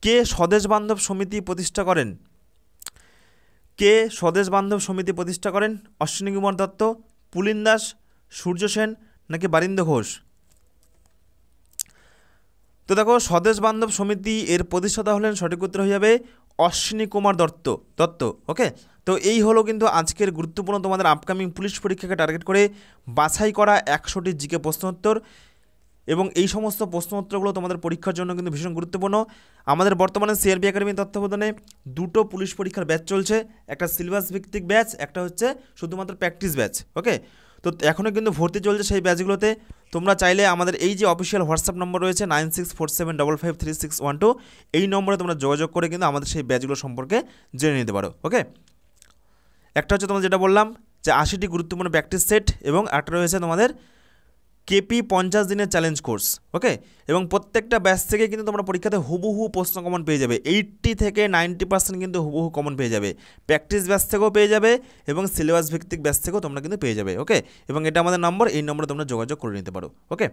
কে স্বদেশ বান্ধব সমিতি প্রতিষ্ঠা করেন? কে স্বদেশ বান্ধব সমিতি প্রতিষ্ঠা করেন? অশ্বিনী কুমার দত্ত, পুলিন দাস, সূর্য সেন নাকি বারিন্দ ঘোষ? তো দেখো স্বদেশ বান্ধব সমিতি এর প্রতিষ্ঠাতা হলেন, সঠিক উত্তর হয়ে যাবে অশ্বিনী কুমার দত্ত। ওকে, তো এই হলো কিন্তু আজকের গুরুত্বপূর্ণ তোমাদের আপকামিং পুলিশ পরীক্ষাকে টার্গেট করে বাছাই করা 100টি জিকে প্রশ্নোত্তর, এবং এই সমস্ত প্রশ্নোত্তরগুলো তোমাদের পরীক্ষার জন্য কিন্তু ভীষণ গুরুত্বপূর্ণ। আমাদের বর্তমানে সিআরপি একাডেমি তত্ত্বাবধানে দুটো পুলিশ পরীক্ষার ব্যাচ চলছে, একটা সিলেবাস ভিত্তিক ব্যাচ, একটা হচ্ছে শুধুমাত্র প্র্যাকটিস ব্যাচ। ওকে, তো এখনও কিন্তু ভর্তি চলছে সেই ব্যাচগুলোতে। তোমরা চাইলে আমাদের এই যে অফিসিয়াল হোয়াটসঅ্যাপ নম্বর রয়েছে 9647553612, এই নম্বরে তোমরা যোগাযোগ করে কিন্তু আমাদের সেই ব্যাচগুলো সম্পর্কে জেনে নিতে পারো। ওকে, একটা হচ্ছে তোমাদের যেটা বললাম যে 80টি গুরুত্বপূর্ণ প্র্যাকটিস সেট, এবং একটা রয়েছে তোমাদের কেপি 50 দিনের চ্যালেঞ্জ কোর্স। ওকে, এবং প্রত্যেকটা ব্যাচ থেকে কিন্তু তোমরা পরীক্ষাতে হুবহু প্রশ্ন কমন পেয়ে যাবে, 80 থেকে 90% কিন্তু হুবহু কমন পেয়ে যাবে। প্র্যাকটিস ব্যাচ থেকেও পেয়ে যাবে এবং সিলেবাস ভিত্তিক ব্যাচ থেকেও তোমরা কিন্তু পেয়ে যাবে। ওকে, এবং এটা আমাদের নম্বর, এই নম্বরে তোমরা যোগাযোগ করে নিতে পারো। ওকে,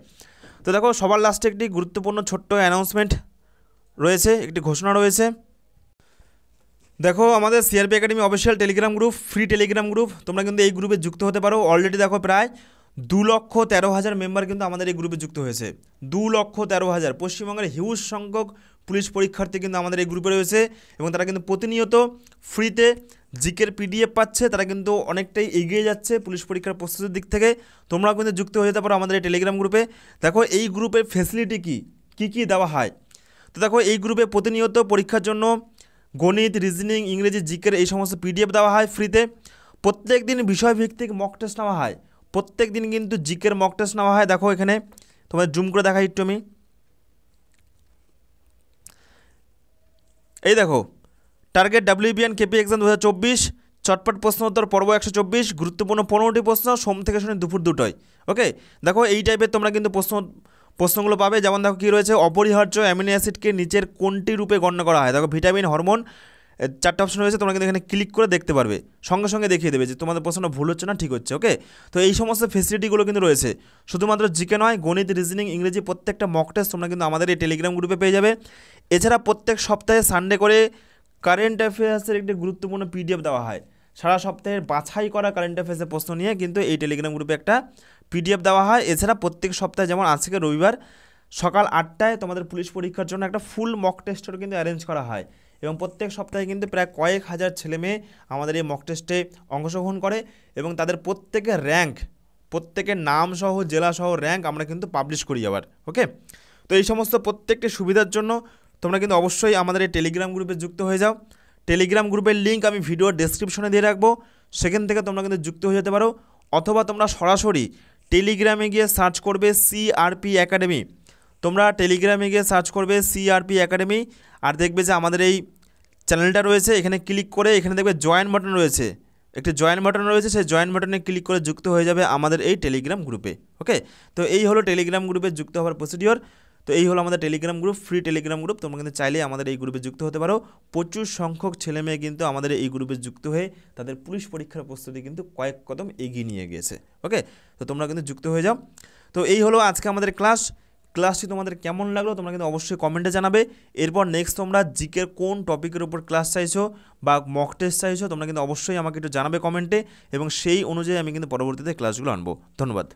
তো দেখো সবার লাস্টে একটি গুরুত্বপূর্ণ ছোট্ট অ্যানাউন্সমেন্ট রয়েছে, একটি ঘোষণা রয়েছে। দেখো আমাদের CRP academy official Telegram group, free Telegram group, তোমরা কিন্তু এই গ্রুপে যুক্ত হতে পারো। অলরেডি দেখো প্রায় 2,13,000 মেম্বার কিন্তু আমাদের এই গ্রুপে যুক্ত হয়েছে। 2,13,000 পশ্চিমবঙ্গের হিউজ সংখ্যক পুলিশ পরীক্ষার্থী কিন্তু আমাদের এই গ্রুপে রয়েছে, এবং তারা কিন্তু প্রতিনিয়ত ফ্রিতে জিকের পিডিএফ পাচ্ছে। তারা কিন্তু অনেকটাই এগিয়ে যাচ্ছে পুলিশ পরীক্ষার প্রস্তুতির দিক থেকে। তোমরাও কিন্তু যুক্ত হয়ে যেতে পারো আমাদের এই টেলিগ্রাম গ্রুপে। দেখো এই গ্রুপের ফেসিলিটি কী দেওয়া হয়। তো দেখো এই গ্রুপে প্রতিনিয়ত পরীক্ষার জন্য গণিত, রিজনিং, ইংরেজি, জিকের এই সমস্ত পিডিএফ দেওয়া হয় ফ্রিতে। প্রত্যেক দিন বিষয়ভিত্তিক মক টেস্ট নেওয়া হয়, প্রত্যেক দিন কিন্তু জিকের মক টেস্ট নেওয়া হয়। দেখো এখানে তোমাদের জুম করে দেখাই একটু আমি, এই দেখো টার্গেট WBN কেপি এক্সাম 2024, চটপট প্রশ্ন উত্তর পর্ব 124, গুরুত্বপূর্ণ 15টি প্রশ্ন, সোম থেকে শনি দুপুর 2টায়। ওকে, দেখো এই টাইপের তোমরা কিন্তু প্রশ্নগুলো পাবে। যেমন দেখো কী রয়েছে, অপরিহার্য অ্যামিনো অ্যাসিডকে নিচের কোনটি রূপে গণ্য করা হয়? দেখো ভিটামিন, হরমোন, 4টে অপশন রয়েছে। তোমরা কিন্তু এখানে ক্লিক করে দেখতে পারবে, সঙ্গে সঙ্গে দেখিয়ে দেবে যে তোমাদের প্রশ্ন ভুল হচ্ছে না ঠিক হচ্ছে। ওকে, তো এই সমস্ত ফেসিলিটিগুলো কিন্তু রয়েছে। শুধুমাত্র জিকে নয়, গণিত, রিজনিং, ইংরেজি প্রত্যেকটা মক টেস্ট তোমরা কিন্তু আমাদের এই টেলিগ্রাম গ্রুপে পেয়ে যাবে। এছাড়া প্রত্যেক সপ্তাহে সানডে করে কারেন্ট অ্যাফেয়ার্সের একটি গুরুত্বপূর্ণ পিডিএফ দেওয়া হয়। সারা সপ্তাহের বাছাই করা কারেন্ট অ্যাফেয়ার্সের প্রশ্ন নিয়ে কিন্তু এই টেলিগ্রাম গ্রুপে একটা পিডিএফ দেওয়া হয়। এছাড়া প্রত্যেক সপ্তাহে, যেমন আজকে রবিবার সকাল 8টায় তোমাদের পুলিশ পরীক্ষার জন্য একটা ফুল মক টেস্টের কিন্তু অ্যারেঞ্জ করা হয়, এবং প্রত্যেক সপ্তাহে কিন্তু প্রায় কয়েক হাজার ছেলেমেয়ে আমাদের এই মক টেস্টে অংশগ্রহণ করে, এবং তাদের প্রত্যেকের র্যাঙ্ক, প্রত্যেকের নামসহ জেলাসহ র্যাঙ্ক আমরা কিন্তু পাবলিশ করি আবার। ওকে, তো এই সমস্ত প্রত্যেকটি সুবিধার জন্য তোমরা কিন্তু অবশ্যই আমাদের এই টেলিগ্রাম গ্রুপে যুক্ত হয়ে যাও। টেলিগ্রাম গ্রুপের লিঙ্ক আমি ভিডিওর ডেসক্রিপশনে দিয়ে রাখবো, সেখান থেকে তোমরা কিন্তু যুক্ত হয়ে যেতে পারো। অথবা তোমরা সরাসরি টেলিগ্রামে গিয়ে সার্চ করবে সিআরপি একাডেমি, তোমরা টেলিগ্রামে গিয়ে সার্চ করবে সিআরপি একাডেমি, আর দেখবে যে আমাদের এই চ্যানেলটা রয়েছে। এখানে ক্লিক করে এখানে দেখবে জয়েন বাটন রয়েছে, একটি জয়েন বাটন রয়েছে, সেই জয়েন বাটনে ক্লিক করে যুক্ত হয়ে যাবে আমাদের এই টেলিগ্রাম গ্রুপে। ওকে, তো এই হলো টেলিগ্রাম গ্রুপে যুক্ত হওয়ার প্রসিডিওর। তো এই হলো আমাদের Telegram group, free Telegram group. তোমরা কিন্তু চাইলে আমাদের এই গ্রুপে যুক্ত হতে পারো। প্রচুর সংখ্যক ছেলেমেয়ে কিন্তু আমাদের এই গ্রুপে যুক্ত হয়ে তাদের পুলিশ পরীক্ষার প্রস্তুতি কিন্তু কয়েক কদম এগিয়ে নিয়ে গিয়েছে। ওকে, তো তোমরা কিন্তু যুক্ত হয়ে যাও। তো এই হলো আজকে আমাদের ক্লাসটি তোমাদের কেমন লাগলো তোমরা কিন্তু অবশ্যই কমেন্টে জানাবে। এরপর নেক্সট তোমরা জিকের কোন টপিকের উপর ক্লাস চাইছো বা মক টেস্ট চাইছো, তোমরা কিন্তু অবশ্যই আমাকে একটু জানাবে কমেন্টে, এবং সেই অনুযায়ী আমি কিন্তু পরবর্তীতে ক্লাসগুলো আনবো। ধন্যবাদ।